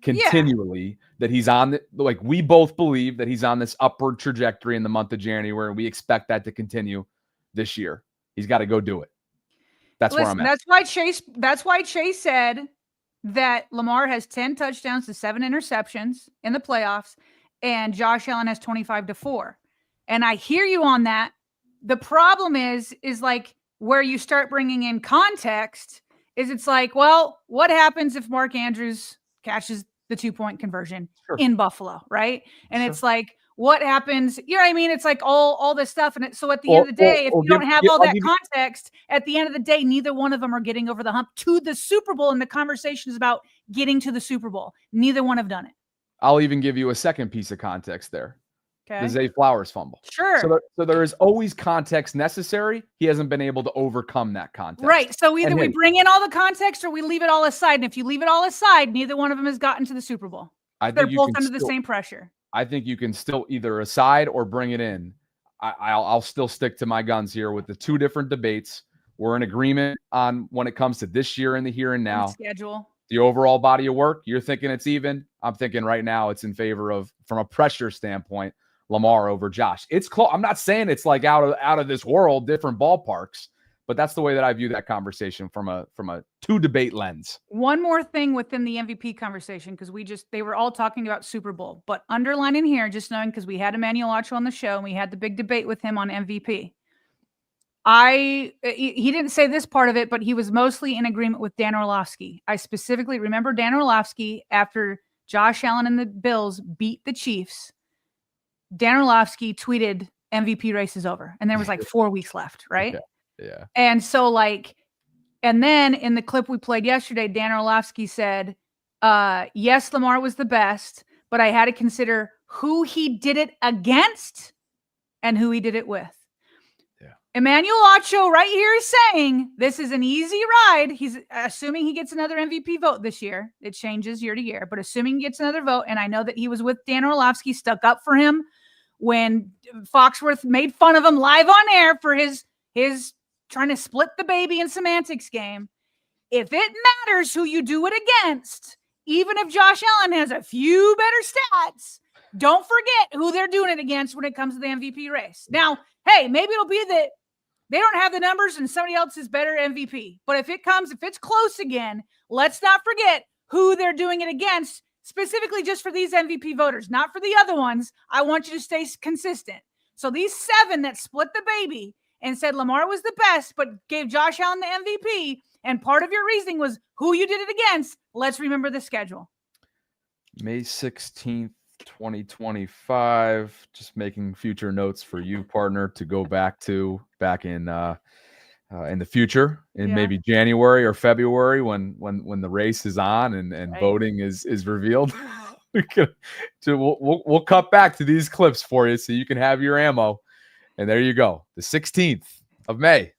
S1: continually that he's on we both believe that he's on this upward trajectory in the month of January, and we expect that to continue this year. He's got to go do it. That's where I'm at.
S2: That's why Chase said that Lamar has 10 touchdowns to 7 interceptions in the playoffs, and Josh Allen has 25-4. And I hear you on that. The problem is like where you start bringing in context is it's like, well, what happens if Mark Andrews catches the 2-point conversion in Buffalo, right? And it's like, what happens? You know what I mean? It's like all this stuff. And so at the end of the day, if you don't have all that context, at the end of the day, neither one of them are getting over the hump to the Super Bowl. And the conversation is about getting to the Super Bowl. Neither one have done it.
S1: I'll even give you a second piece of context there.
S2: Okay.
S1: The Zay Flowers fumble.
S2: Sure.
S1: So there is always context necessary. He hasn't been able to overcome that context.
S2: Right. So either we bring in all the context or we leave it all aside. And if you leave it all aside, neither one of them has gotten to the Super Bowl. They're both under the same pressure.
S1: I think you can still either aside or bring it in. I'll still stick to my guns here with the two different debates. We're in agreement on when it comes to this year and the here and now.
S2: Schedule.
S1: The overall body of work, you're thinking it's even. I'm thinking right now it's in favor of, from a pressure standpoint, Lamar over Josh. It's close. I'm not saying it's like out of this world, different ballparks, but that's the way that I view that conversation from a two debate lens.
S2: One more thing within the MVP conversation, because they were all talking about Super Bowl, but underlining here, just knowing, because we had Emmanuel Acho on the show and we had the big debate with him on MVP. He didn't say this part of it, but he was mostly in agreement with Dan Orlovsky. I specifically remember Dan Orlovsky after Josh Allen and the Bills beat the Chiefs. Dan Orlovsky tweeted MVP race is over. And there was like 4 weeks left, right?
S1: Yeah.
S2: And so and then in the clip we played yesterday, Dan Orlovsky said, yes, Lamar was the best, but I had to consider who he did it against and who he did it with. Yeah. Emmanuel Acho right here is saying this is an easy ride. He's assuming he gets another MVP vote this year. It changes year to year, but assuming he gets another vote, and I know that he was with Dan Orlovsky, stuck up for him when Foxworth made fun of him live on air for his trying to split the baby and semantics game. If it matters who you do it against, even if Josh Allen has a few better stats, don't forget who they're doing it against when it comes to the MVP race. Now, hey, maybe it'll be that they don't have the numbers and somebody else is better MVP. But if it's close again, let's not forget who they're doing it against, specifically just for these MVP voters, not for the other ones. I want you to stay consistent. So these 7 that split the baby and said Lamar was the best, but gave Josh Allen the MVP, and part of your reasoning was who you did it against, let's remember the schedule.
S1: May 16th, 2025. Just making future notes for you, partner, to go back in the future, in maybe January or February when the race is on and voting is revealed. We'll cut back to these clips for you so you can have your ammo. And there you go. The 16th of May.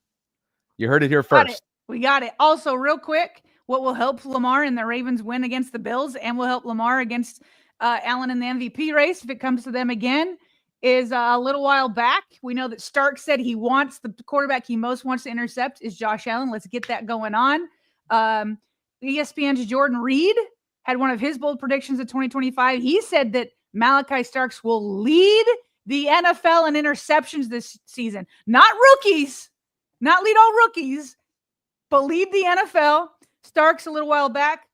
S1: You heard it here first.
S2: We got it. Also, real quick, what will help Lamar and the Ravens win against the Bills and will help Lamar against Allen in the MVP race if it comes to them again is a little while back. We know that Stark said he wants the quarterback he most wants to intercept is Josh Allen. Let's get that going on. ESPN's Jordan Reed had one of his bold predictions of 2025. He said that Malachi Starks will lead the NFL in interceptions this season. Not rookies, not lead all rookies, but lead the NFL. Starks a little while back,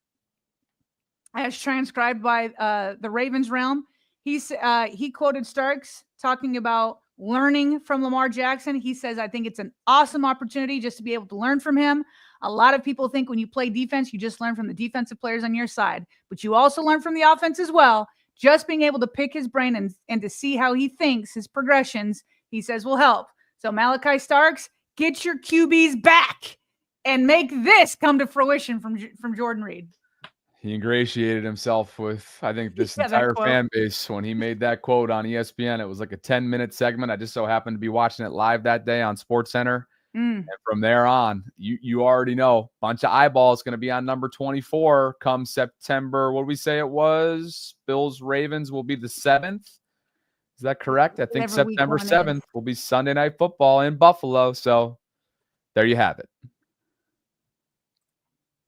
S2: as transcribed by the Ravens realm, he quoted Starks talking about learning from Lamar Jackson. He says, I think it's an awesome opportunity just to be able to learn from him. A lot of people think when you play defense, you just learn from the defensive players on your side, but you also learn from the offense as well. Just being able to pick his brain and to see how he thinks, his progressions, he says will help. So Malachi Starks, get your QBs back and make this come to fruition from Jordan Reed.
S1: He ingratiated himself with, I think, this entire fan base when he made that quote on ESPN. It was like a 10-minute segment. I just so happened to be watching it live that day on SportsCenter. And from there on, you already know, bunch of eyeballs going to be on number 24 come September. What did we say it was? Bills Ravens will be the 7th. Is that correct? I think
S2: Whatever week
S1: September
S2: one
S1: 7th
S2: is.
S1: will be Sunday Night Football in Buffalo. So there you have it.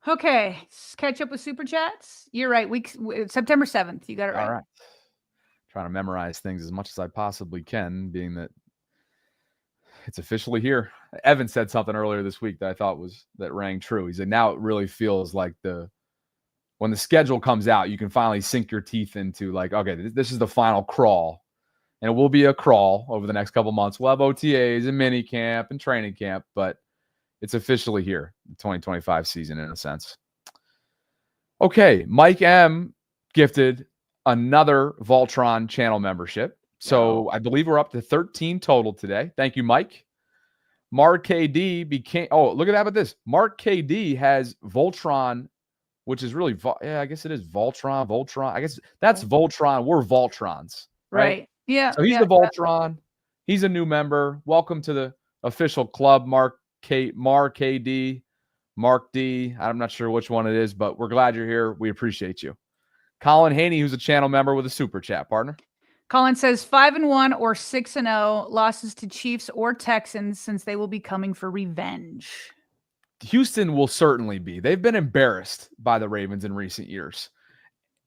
S2: Okay, let's catch up with Super Chats. You're right. September 7th. You got it right.
S1: All right. Trying to memorize things as much as I possibly can, being that it's officially here. Evan said something earlier this week that I thought that rang true. He said, now it really feels like when the schedule comes out, you can finally sink your teeth into like, okay, this is the final crawl. And it will be a crawl over the next couple months. We'll have OTAs and mini camp and training camp, but it's officially here, the 2025 season in a sense. Okay, Mike M gifted another Voltron channel membership. So I believe we're up to 13 total today. Thank you, Mike. Mark KD became, look at that about this. Mark KD has Voltron, which is really, I guess it is Voltron. I guess that's Voltron. We're Voltrons, right?
S2: Yeah.
S1: So he's the Voltron. He's a new member. Welcome to the official club, Mark KD, Mark D. I'm not sure which one it is, but we're glad you're here. We appreciate you. Colin Haney, who's a channel member with a super chat, partner.
S2: Colin says 5-1 or 6-0 losses to Chiefs or Texans since they will be coming for revenge.
S1: Houston will certainly be. They've been embarrassed by the Ravens in recent years.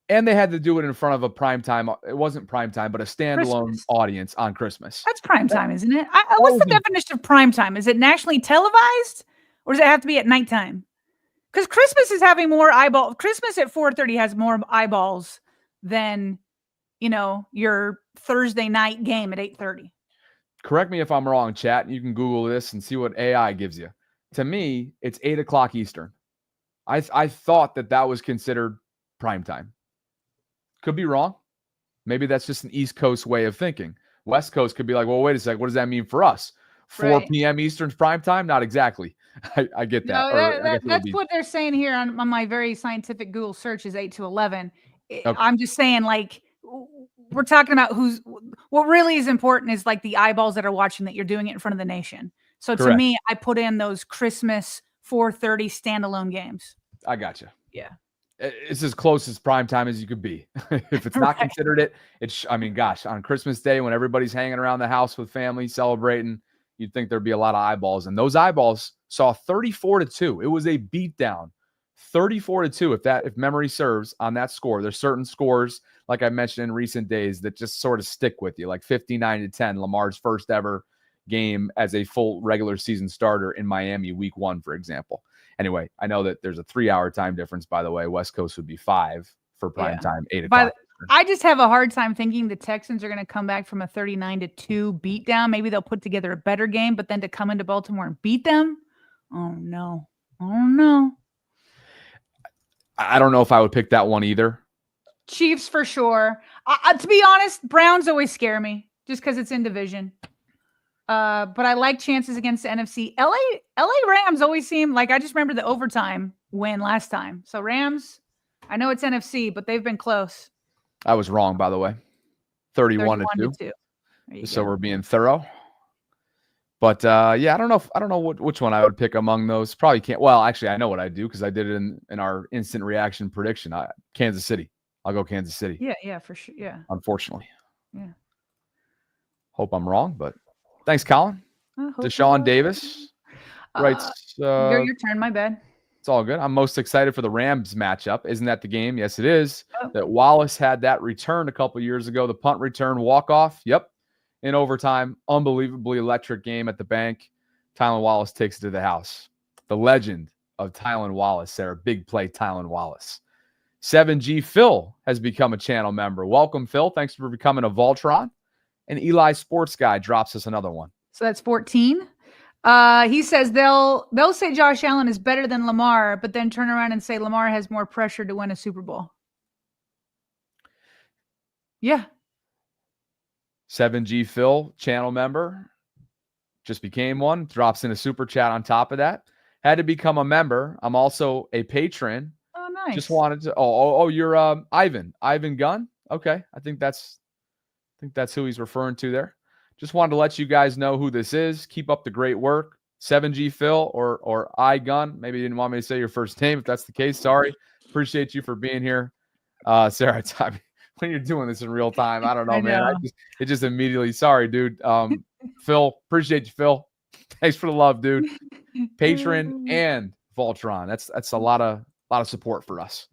S1: And they had to do it in front of a primetime. It wasn't primetime, but a standalone audience on Christmas.
S2: That's primetime, isn't it? What's the definition of primetime? Is it nationally televised or does it have to be at nighttime? Because Christmas is having more eyeballs. Christmas at 4:30 has more eyeballs than, your Thursday night game at 8:30.
S1: Correct me if I'm wrong, chat. You can Google this and see what AI gives you. To me, it's 8 o'clock Eastern. I thought that was considered primetime. Could be wrong. Maybe that's just an East Coast way of thinking. West Coast could be like, well, wait a second. What does that mean for us? 4 p.m. Eastern's prime time? Not exactly. I get that.
S2: No, that's what they're saying here on my very scientific Google search is 8 to 11. Okay. I'm just saying, like, we're talking about what really is important is like the eyeballs that are watching that you're doing it in front of the nation. So to me, I put in those Christmas 4:30 standalone games.
S1: I gotcha.
S2: Yeah.
S1: It's as close as prime time as you could be. If it's not considered it, on Christmas Day when everybody's hanging around the house with family celebrating, you'd think there'd be a lot of eyeballs. And those eyeballs saw 34-2. It was a beatdown. 34-2, if memory serves, on that score. There's certain scores, like I mentioned in recent days, that just sort of stick with you, like 59-10, Lamar's first ever game as a full regular season starter in Miami week 1, for example. Anyway, I know that there's a 3-hour time difference, by the way. West Coast would be 5 for prime time, 8 o'clock.
S2: I just have a hard time thinking the Texans are going to come back from a 39-2 beatdown. Maybe they'll put together a better game, but then to come into Baltimore and beat them? Oh, no.
S1: I don't know if I would pick that one either.
S2: Chiefs for sure. To be honest, Browns always scare me just because it's in division. But I like chances against the NFC. LA Rams always seem like, I just remember the overtime win last time. So Rams, I know it's NFC, but they've been close. I was wrong, by the way. 31-2. So we're being thorough. But I don't know which one I would pick among those. Probably can't. Well, actually, I know what I do because I did it in our instant reaction prediction. Kansas City. I'll go Kansas City. Yeah, for sure. Yeah. Unfortunately. Yeah. Hope I'm wrong, but thanks, Colin. Deshaun Davis writes. Your turn. My bad. It's all good. I'm most excited for the Rams matchup. Isn't that the game? Yes, it is. Oh. That Wallace had that return a couple years ago. The punt return walk-off. Yep. In overtime. Unbelievably electric game at the bank. Tylan Wallace takes it to the house. The legend of Tylan Wallace, Sarah. Big play Tylan Wallace. 7G Phil has become a channel member. Welcome, Phil. Thanks for becoming a Voltron. And Eli Sports Guy drops us another one. So that's 14. He says they'll say Josh Allen is better than Lamar, but then turn around and say Lamar has more pressure to win a Super Bowl. Yeah. 7G Phil, channel member, just became one. Drops in a super chat on top of that. Had to become a member. I'm also a patron. Oh, nice. Just wanted to. You're Ivan Gunn. Okay, I think that's who he's referring to there. Just wanted to let you guys know who this is. Keep up the great work. 7G Phil or I Gun. Maybe you didn't want me to say your first name. If that's the case, sorry. Appreciate you for being here. Sarah,
S1: when you're doing this in real time. I don't know,
S2: I
S1: man.
S2: know.
S1: It just immediately. Sorry, dude. Phil, appreciate you, Phil. Thanks for the love, dude. Patron and Voltron. That's a lot of support for us.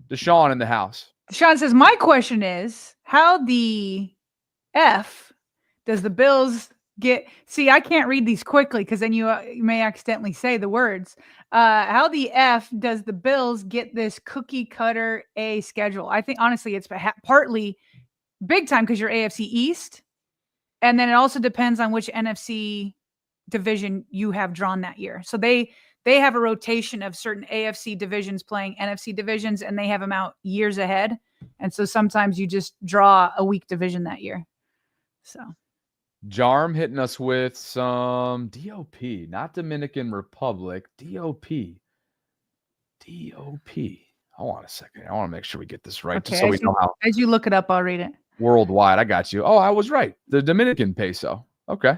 S1: Deshaun in the house.
S2: Sean says, my question is, how the F does the Bills get? See, I can't read these quickly because then you may accidentally say the words. How the F does the Bills get this cookie cutter A schedule? I think honestly, it's partly big time because you're AFC East, and then it also depends on which NFC division you have drawn that year. So they have a rotation of certain AFC divisions playing NFC divisions, and they have them out years ahead. And so sometimes you just draw a weak division that year. So
S1: Jarm hitting us with some DOP, not Dominican Republic. DOP. Hold on a second. I want to make sure we get this right.
S2: Okay,
S1: just so we know how.
S2: As you look it up, I'll read it.
S1: Worldwide. I got you. Oh, I was right. The Dominican peso. Okay.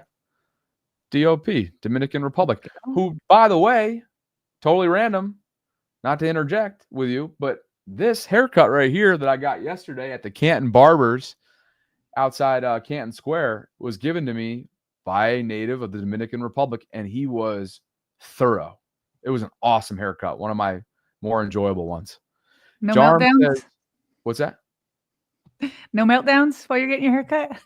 S1: DOP, Dominican Republic, who, by the way, totally random, not to interject with you, but this haircut right here that I got yesterday at the Canton Barbers outside Canton Square was given to me by a native of the Dominican Republic, and he was thorough. It was an awesome haircut, one of my more enjoyable ones.
S2: No meltdowns?
S1: What's that?
S2: No meltdowns while you're getting your haircut?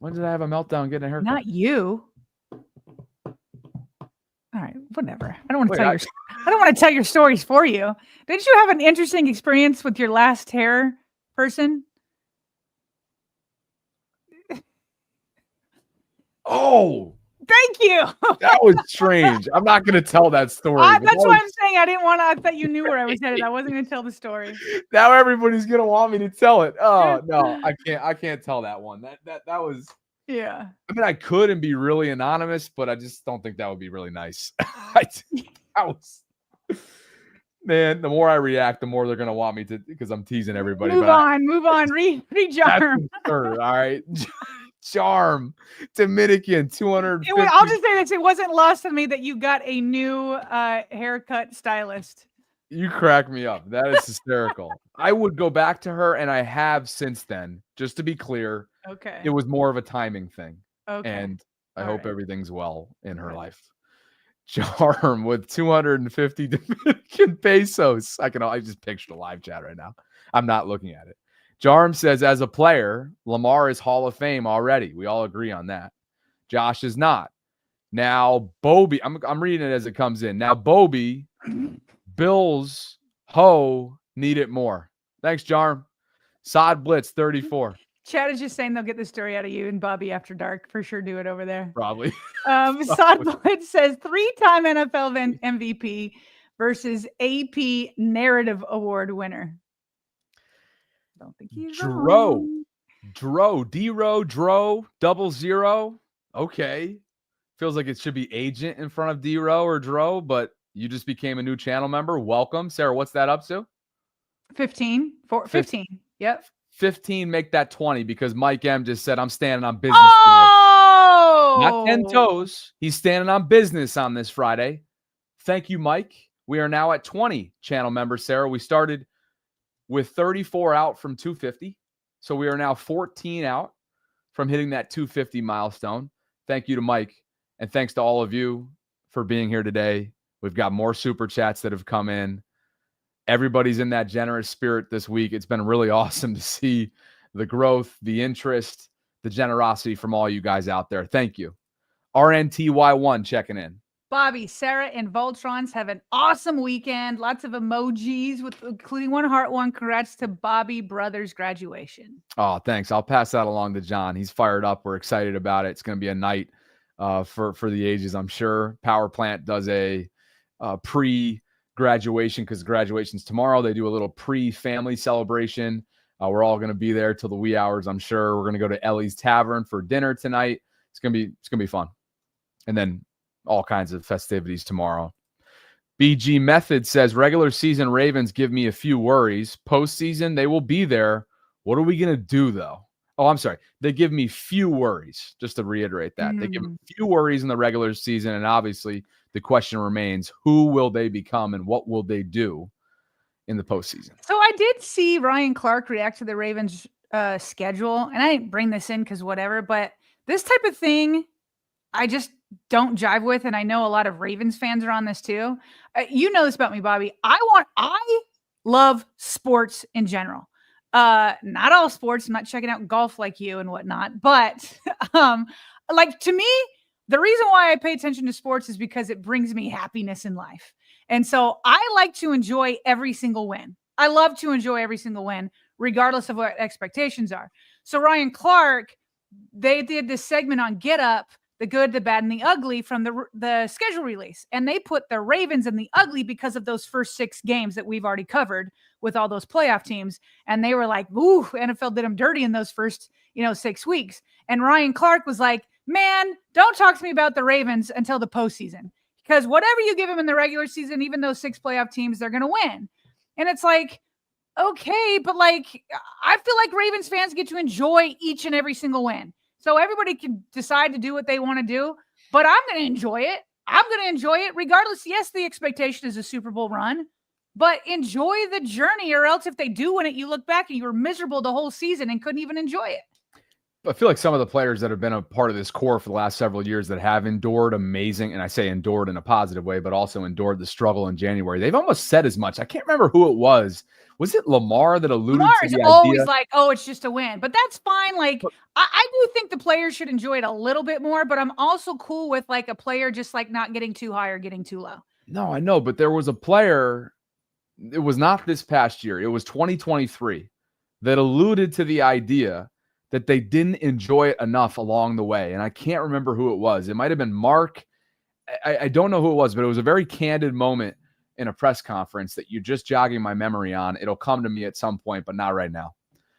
S1: When did I have a meltdown getting a haircut?
S2: Not you. All right, whatever. I don't want to tell your stories for you. Didn't you have an interesting experience with your last hair person?
S1: Oh,
S2: thank you.
S1: That was strange. I'm not going to tell that story.
S2: That's why I'm saying I didn't want to. I thought you knew where I was headed. I wasn't going to tell the story.
S1: Now everybody's going to want me to tell it. Oh no, I can't tell that one. That was.
S2: Yeah.
S1: I mean, I could and be really anonymous, but I just don't think that would be really nice. Man, the more I react, the more they're going to want me to, because I'm teasing everybody.
S2: Move on. Read Jarm.
S1: All right. Charm, Dominican, 250.
S2: I'll just say this. It wasn't lost on me that you got a new haircut stylist.
S1: You crack me up. That is hysterical. I would go back to her, and I have since then, just to be clear.
S2: Okay.
S1: It was more of a timing thing.
S2: Okay.
S1: And I hope everything's well in her life. Charm with 250 Dominican pesos. I just pictured a live chat right now. I'm not looking at it. Jarm says, as a player, Lamar is Hall of Fame already. We all agree on that. Josh is not. Now, Bobby, I'm reading it as it comes in. Now, Bobby, Bills, need it more. Thanks, Jarm. Sod Blitz, 34.
S2: Chad is just saying they'll get the story out of you and Bobby after dark. For sure do it over there.
S1: Probably.
S2: Sod Blitz says 3-time NFL MVP versus AP Narrative Award winner. Don't think he's
S1: Dro, 00. Okay. Feels like it should be agent in front of D-Row or Dro, but you just became a new channel member. Welcome. Sarah, what's that up to?
S2: 15. 15. Yep.
S1: 15, make that 20 because Mike M just said, I'm standing on business today. Not 10 toes. He's standing on business on this Friday. Thank you, Mike. We are now at 20 channel members, Sarah. We started with 34 out from 250. So we are now 14 out from hitting that 250 milestone. Thank you to Mike. And thanks to all of you for being here today. We've got more super chats that have come in. Everybody's in that generous spirit this week. It's been really awesome to see the growth, the interest, the generosity from all you guys out there. Thank you. RNTY1 checking in.
S2: Bobby, Sarah, and Voltrons have an awesome weekend. Lots of emojis, including one heart one. Congrats to Bobby Brothers' graduation.
S1: Oh, thanks. I'll pass that along to John. He's fired up. We're excited about it. It's going to be a night for the ages, I'm sure. Power Plant does a pre-graduation because graduation's tomorrow. They do a little pre-family celebration. We're all going to be there till the wee hours, I'm sure. We're going to go to Ellie's Tavern for dinner tonight. It's going to be fun. And then all kinds of festivities tomorrow. BG Method says, regular season Ravens give me a few worries. Postseason, they will be there. What are we going to do, though? Oh, I'm sorry. They give me few worries, just to reiterate that. They give me few worries in the regular season, and obviously the question remains, who will they become and what will they do in the postseason.
S2: So I did see Ryan Clark react to the Ravens schedule, and I didn't bring this in because whatever, but this type of thing I just don't jive with, and I know a lot of Ravens fans are on this too. You know this about me, Bobby. I love sports in general. Not all sports. I'm not checking out golf like you and whatnot, but like to me, the reason why I pay attention to sports is because it brings me happiness in life. And so I like to enjoy every single win. I love to enjoy every single win, regardless of what expectations are. So Ryan Clark, they did this segment on Get Up, the good, the bad, and the ugly from the schedule release. And they put the Ravens in the ugly because of those first 6 games that we've already covered with all those playoff teams. And they were like, ooh, NFL did them dirty in those first, 6 weeks. And Ryan Clark was like, man, don't talk to me about the Ravens until the postseason. Because whatever you give them in the regular season, even those 6 playoff teams, they're going to win. And it's like, okay, but like, I feel like Ravens fans get to enjoy each and every single win. So everybody can decide to do what they want to do, but I'm going to enjoy it. I'm going to enjoy it regardless. Yes, the expectation is a Super Bowl run, but enjoy the journey, or else if they do win it, you look back and you were miserable the whole season and couldn't even enjoy it.
S1: I feel like some of the players that have been a part of this core for the last several years that have endured amazing, and I say endured in a positive way, but also endured the struggle in January. They've almost said as much. I can't remember who it was. Was it Lamar that alluded to the idea?
S2: Always like, oh, it's just a win. But that's fine. Like, I do think the players should enjoy it a little bit more, but I'm also cool with like a player just like not getting too high or getting too low.
S1: No, I know, but there was a player, it was not this past year, it was 2023, that alluded to the idea that they didn't enjoy it enough along the way. And I can't remember who it was. It might have been Mark. I don't know who it was, but it was a very candid moment in a press conference that you're just jogging my memory on. It'll come to me at some point, but not right now.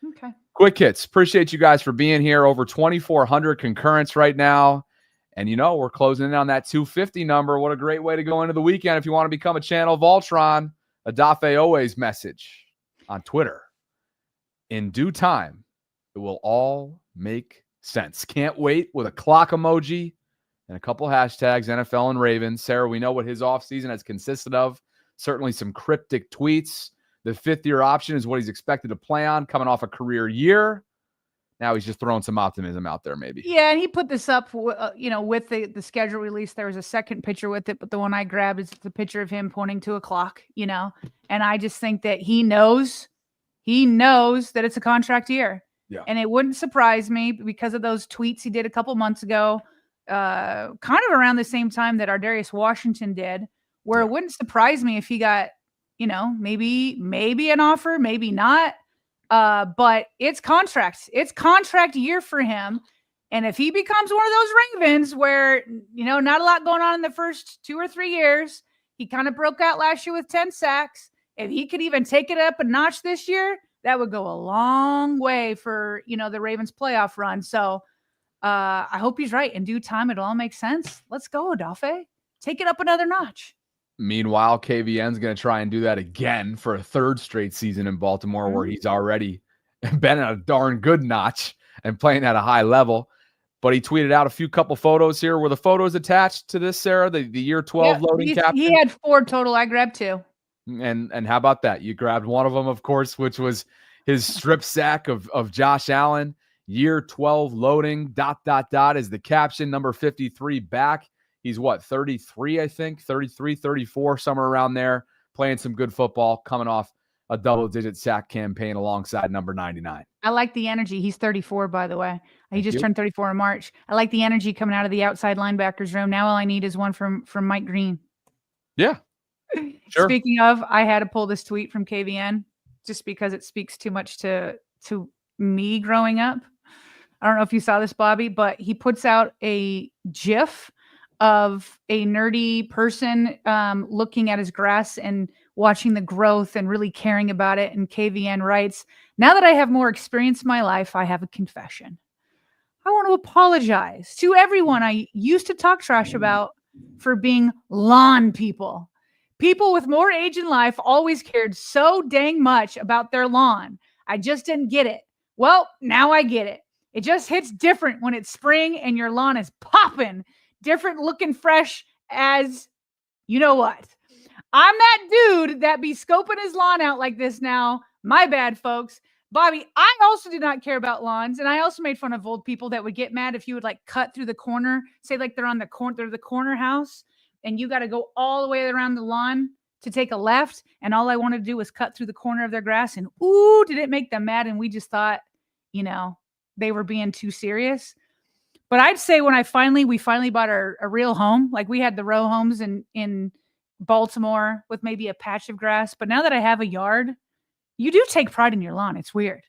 S2: Okay.
S1: Quick hits. Appreciate you guys for being here. Over 2,400 concurrents right now. And we're closing in on that 250 number. What a great way to go into the weekend if you want to become a channel Voltron. Adafe always message on Twitter. In due time, it will all make sense. Can't wait, with a clock emoji and a couple hashtags, NFL and Ravens. Sarah, we know what his offseason has consisted of. Certainly some cryptic tweets. The 5th-year option is what he's expected to play on, coming off a career year. Now he's just throwing some optimism out there, maybe.
S2: Yeah, and he put this up, with the schedule release. There was a second picture with it, but the one I grabbed is the picture of him pointing to a clock, And I just think that he knows that it's a contract year.
S1: Yeah.
S2: And it wouldn't surprise me because of those tweets he did a couple months ago, kind of around the same time that Ardarius Washington did, where it wouldn't surprise me if he got, maybe an offer, maybe not. But it's contract. It's contract year for him. And if he becomes one of those Ravens where, not a lot going on in the first 2 or 3 years, he kind of broke out last year with 10 sacks. If he could even take it up a notch this year, that would go a long way for, the Ravens playoff run. So I hope he's right. In due time, it'll all make sense. Let's go, Adafe. Take it up another notch.
S1: Meanwhile, KVN's going to try and do that again for a 3rd straight season in Baltimore, where he's already been at a darn good notch and playing at a high level. But he tweeted out a couple photos here. Were the photos attached to this, Sarah? The year 12 loading caption?
S2: He had 4 total. I grabbed 2.
S1: And how about that? You grabbed one of them, of course, which was his strip sack of Josh Allen. Year 12 loading, ... is the caption. Number 53 back. He's 33, I think, 33, 34, somewhere around there, playing some good football, coming off a double-digit sack campaign alongside number 99.
S2: I like the energy. He's 34, by the way. He just turned 34 in March. I like the energy coming out of the outside linebackers room. Now all I need is one from Mike Green.
S1: Yeah. Sure.
S2: Speaking of, I had to pull this tweet from KVN just because it speaks too much to me growing up. I don't know if you saw this, Bobby, but he puts out a GIF of a nerdy person looking at his grass and watching the growth and really caring about it. And KVN writes, "Now that I have more experience in my life, I have a confession. I want to apologize to everyone I used to talk trash about for being lawn people. People with more age in life always cared so dang much about their lawn. I just didn't get it. Well, now I get it. It just hits different when it's spring and your lawn is popping. Different looking fresh as you know what. I'm that dude that be scoping his lawn out like this now. My bad, folks. Bobby, I also did not care about lawns, and I also made fun of old people that would get mad if you would like cut through the corner, say like they're on the corner, they're the corner house, and you got to go all the way around the lawn to take a left, and all I wanted to do was cut through the corner of their grass, and ooh, did it make them mad, and we just thought, they were being too serious. But I'd say when we finally bought a real home, like we had the row homes in Baltimore with maybe a patch of grass, but now that I have a yard, you do take pride in your lawn. It's weird.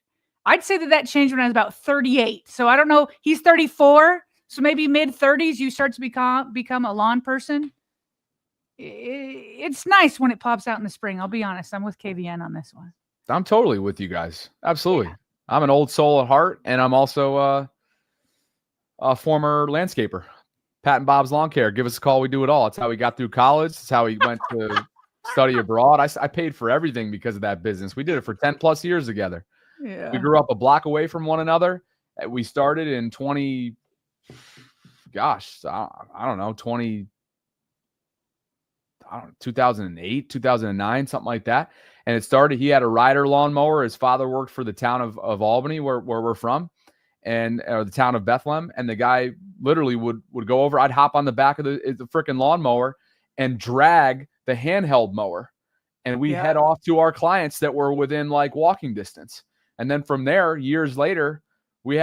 S2: I'd say that changed when I was about 38. So I don't know. He's 34. So maybe mid-30s, you start to become a lawn person. It's nice when it pops out in the spring. I'll be honest. I'm with KVN on this one.
S1: I'm totally with you guys. Absolutely. Yeah. I'm an old soul at heart, and I'm also a former landscaper. Pat and Bob's Lawn Care. Give us a call. We do it all. It's how we got through college. It's how we went to study abroad. I paid for everything because of that business. We did it for 10 plus years together.
S2: Yeah.
S1: We grew up a block away from one another. We started in 2008, 2009, something like that. And it started, he had a rider lawnmower. His father worked for the town of Albany, where we're from, or the town of Bethlehem. And the guy literally would go over. I'd hop on the back of the freaking lawnmower and drag the handheld mower. And we head off to our clients that were within like walking distance. And then from there, years later, we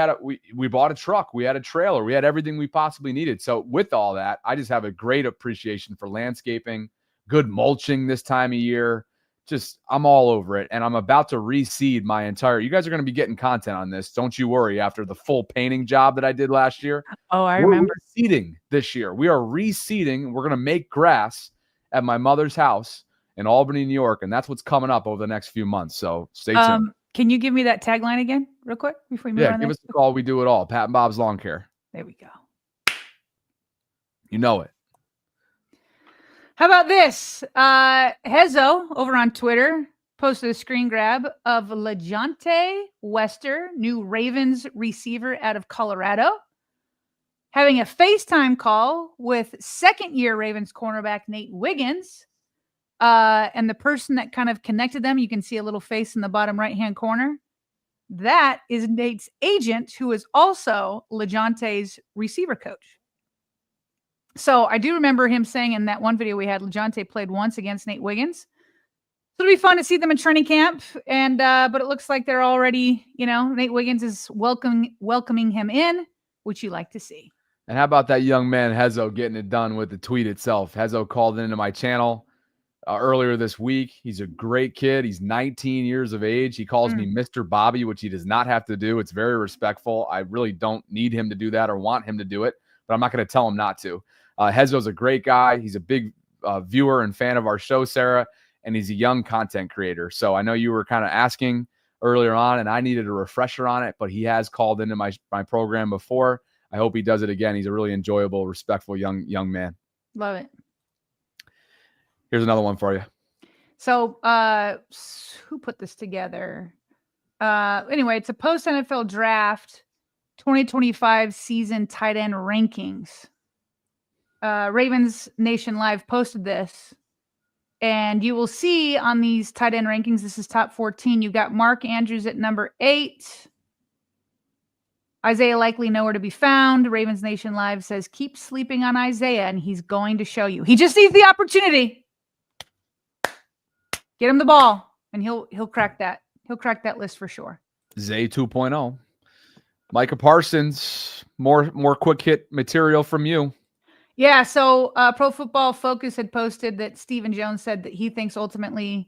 S1: bought a truck, we had a trailer, we had everything we possibly needed. So with all that, I just have a great appreciation for landscaping, good mulching this time of year. Just, I'm all over it. And I'm about to reseed my entire, you guys are going to be getting content on this. Don't you worry. After the full painting job that I did last year.
S2: Oh, I remember.
S1: Reseeding this year. We are reseeding. We're going to make grass at my mother's house in Albany, New York. And that's what's coming up over the next few months. So stay tuned.
S2: Can you give me that tagline again real quick before we move on?
S1: Yeah, give us a call. We do it all. Pat and Bob's Lawn Care.
S2: There we go.
S1: You know it.
S2: How about this? Hezo over on Twitter posted a screen grab of LeJohntay Wester, new Ravens receiver out of Colorado, having a FaceTime call with second-year Ravens cornerback Nate Wiggins. And the person that kind of connected them, you can see a little face in the bottom right-hand corner. That is Nate's agent, who is also LeJohntay's receiver coach. So I do remember him saying in that one video we had, LeJohntay played once against Nate Wiggins. So it'll be fun to see them in training camp. And but it looks like they're already, Nate Wiggins is welcoming him in, which you like to see.
S1: And how about that young man, Hezo, getting it done with the tweet itself? Hezo called into my channel earlier this week. He's a great kid. He's 19 years of age. He calls me Mr. Bobby, which he does not have to do. It's very respectful. I really don't need him to do that or want him to do it, but I'm not going to tell him not to. Hezo's a great guy. He's a big viewer and fan of our show, Sarah, and he's a young content creator. So I know you were kind of asking earlier on, and I needed a refresher on it, but he has called into my program before. I hope he does it again. He's a really enjoyable, respectful young man.
S2: Love it.
S1: Here's another one for you.
S2: So who put this together? Anyway, it's a post-NFL draft 2025 season tight end rankings. Ravens Nation Live posted this. And you will see on these tight end rankings, this is top 14. You've got Mark Andrews at number 8. Isaiah likely nowhere to be found. Ravens Nation Live says, keep sleeping on Isaiah, and he's going to show you. He just needs the opportunity. Get him the ball, and he'll crack that. He'll crack that list for sure.
S1: Zay 2.0. Micah Parsons, more quick hit material from you.
S2: Yeah, so Pro Football Focus had posted that Stephen Jones said that he thinks ultimately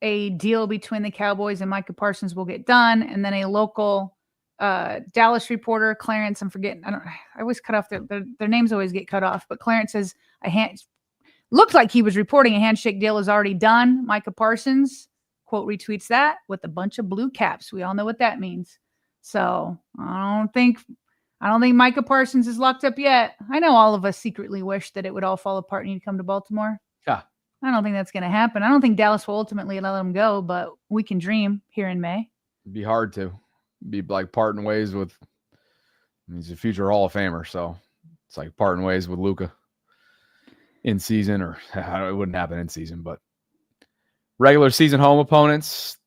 S2: a deal between the Cowboys and Micah Parsons will get done, and then a local Dallas reporter, Clarence, I always cut off their names always get cut off, but Clarence says looked like he was reporting a handshake deal is already done. Micah Parsons, quote, retweets that with a bunch of blue caps. We all know what that means. So I don't think Micah Parsons is locked up yet. I know all of us secretly wish that it would all fall apart and he'd come to Baltimore.
S1: Yeah.
S2: I don't think that's going to happen. I don't think Dallas will ultimately let him go, but we can dream here in May.
S1: It'd be hard to be like parting ways with, he's a future Hall of Famer. So it's like parting ways with Luka. in season, or it wouldn't happen in season, but regular season home opponents.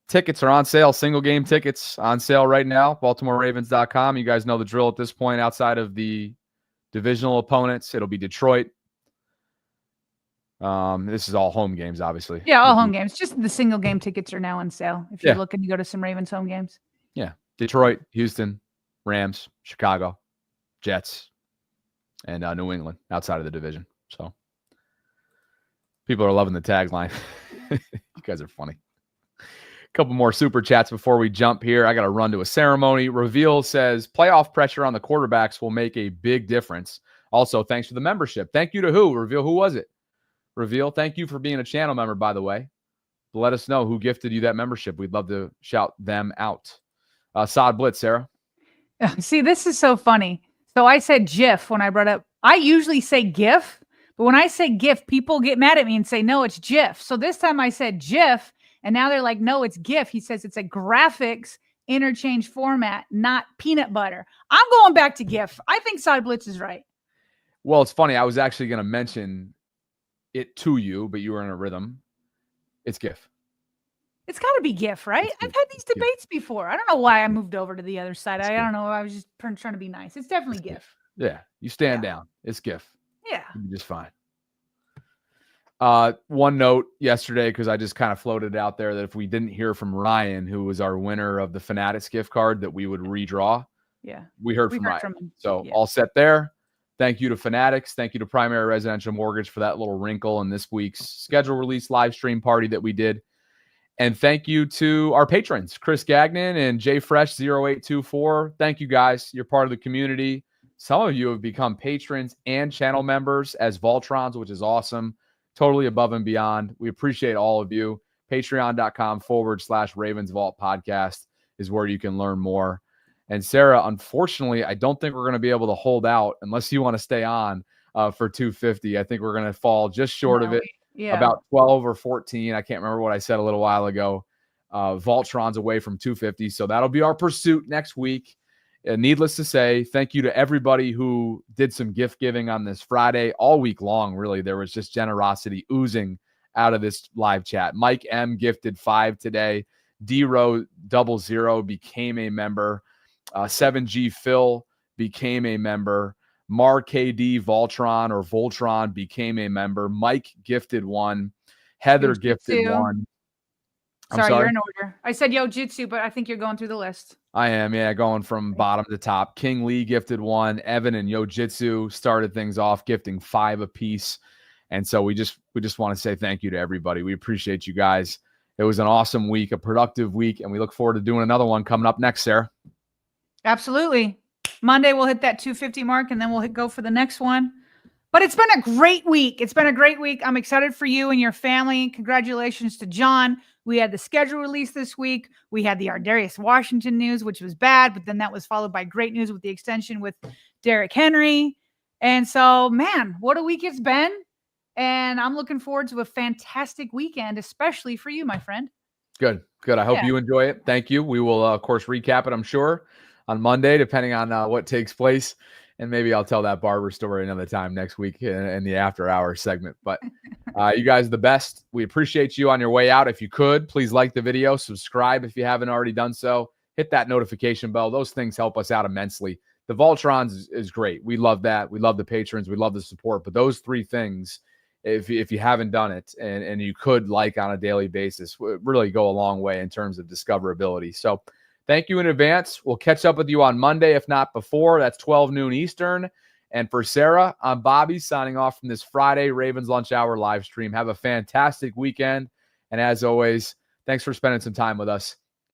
S1: Tickets are on sale. Single game tickets on sale right now. BaltimoreRavens.com. You guys know the drill at this point. Outside of the divisional opponents, it'll be Detroit. This is all home games, obviously.
S2: Yeah, all home games. Just the single game tickets are now on sale if you're looking to go to some Ravens home games.
S1: Yeah. Detroit, Houston, Rams, Chicago, Jets, and New England outside of the division. So people are loving the tagline. You guys are funny. A couple more super chats before we jump here. I got to run to a ceremony. Reveal says playoff pressure on the quarterbacks will make a big difference. Also, thanks for the membership. Thank you to who? Reveal, who was it? Reveal, thank you for being a channel member, by the way. Let us know who gifted you that membership. We'd love to shout them out. Sod Blitz, Sarah.
S2: See, this is so funny. So I said GIF when I brought up. I usually say GIF, but when I say GIF, people get mad at me and say, no, it's GIF. So this time I said GIF, and now they're like, no, it's GIF. He says it's a graphics interchange format, not peanut butter. I'm going back to GIF. I think Sod Blitz is right.
S1: Well, it's funny. I was actually going to mention it to you, but you were in a rhythm. It's GIF.
S2: It's got to be GIF, right? I've had these debates before. I don't know why I moved over to the other side. I don't know. I was just trying to be nice. It's definitely GIF.
S1: Yeah. You stand down. It's GIF.
S2: Yeah.
S1: You'll be just fine. One note yesterday, because I just kind of floated out there that if we didn't hear from Ryan, who was our winner of the Fanatics gift card, that we would redraw.
S2: Yeah.
S1: We heard from Ryan. So all set there. Thank you to Fanatics. Thank you to Primary Residential Mortgage for that little wrinkle in this week's schedule release live stream party that we did. And thank you to our patrons, Chris Gagnon and JFresh0824. Thank you, guys. You're part of the community. Some of you have become patrons and channel members as Voltrons, which is awesome. Totally above and beyond. We appreciate all of you. Patreon.com/RavensVault podcast is where you can learn more. And Sarah, unfortunately, I don't think we're going to be able to hold out unless you want to stay on for 250. I think we're going to fall just short of it.
S2: Yeah.
S1: About 12 or 14. I can't remember what I said a little while ago. Voltron's away from 250. So that'll be our pursuit next week. Needless to say, thank you to everybody who did some gift giving on this Friday. All week long, really, there was just generosity oozing out of this live chat. Mike M gifted 5 today. D-Row 00 became a member. 7G Phil became a member. Mar KD Voltron or Voltron became a member. Mike gifted 1. Heather gifted 1.
S2: Sorry, you're in order. I said Yo-Jitsu, but I think you're going through the list.
S1: I am, yeah, going from bottom to top. King Lee gifted 1. Evan and Yo-Jitsu started things off, gifting 5 apiece. And so we just want to say thank you to everybody. We appreciate you guys. It was an awesome week, a productive week, and we look forward to doing another one coming up next, Sarah.
S2: Absolutely. Monday we'll hit that 250 mark, and then we'll go for the next one. But it's been a great week. It's been a great week. I'm excited for you and your family. Congratulations to John. We had the schedule release this week. We had the Ardarius Washington news, which was bad, but then that was followed by great news with the extension with Derrick Henry. And so, man, what a week it's been. And I'm looking forward to a fantastic weekend, especially for you, my friend.
S1: Good. I hope you enjoy it. Thank you. We will, of course, recap it, I'm sure, on Monday, depending on what takes place. And maybe I'll tell that barber story another time next week in the after hours segment. But you guys are the best. We appreciate you on your way out. If you could, please like the video, subscribe if you haven't already done so. Hit that notification bell. Those things help us out immensely. The Voltrons is great. We love that. We love the patrons. We love the support. But those 3 things, if you haven't done it and you could like on a daily basis, would really go a long way in terms of discoverability. So thank you in advance. We'll catch up with you on Monday, if not before. That's 12 noon Eastern. And for Sarah, I'm Bobby signing off from this Friday Ravens Lunch Hour live stream. Have a fantastic weekend. And as always, thanks for spending some time with us.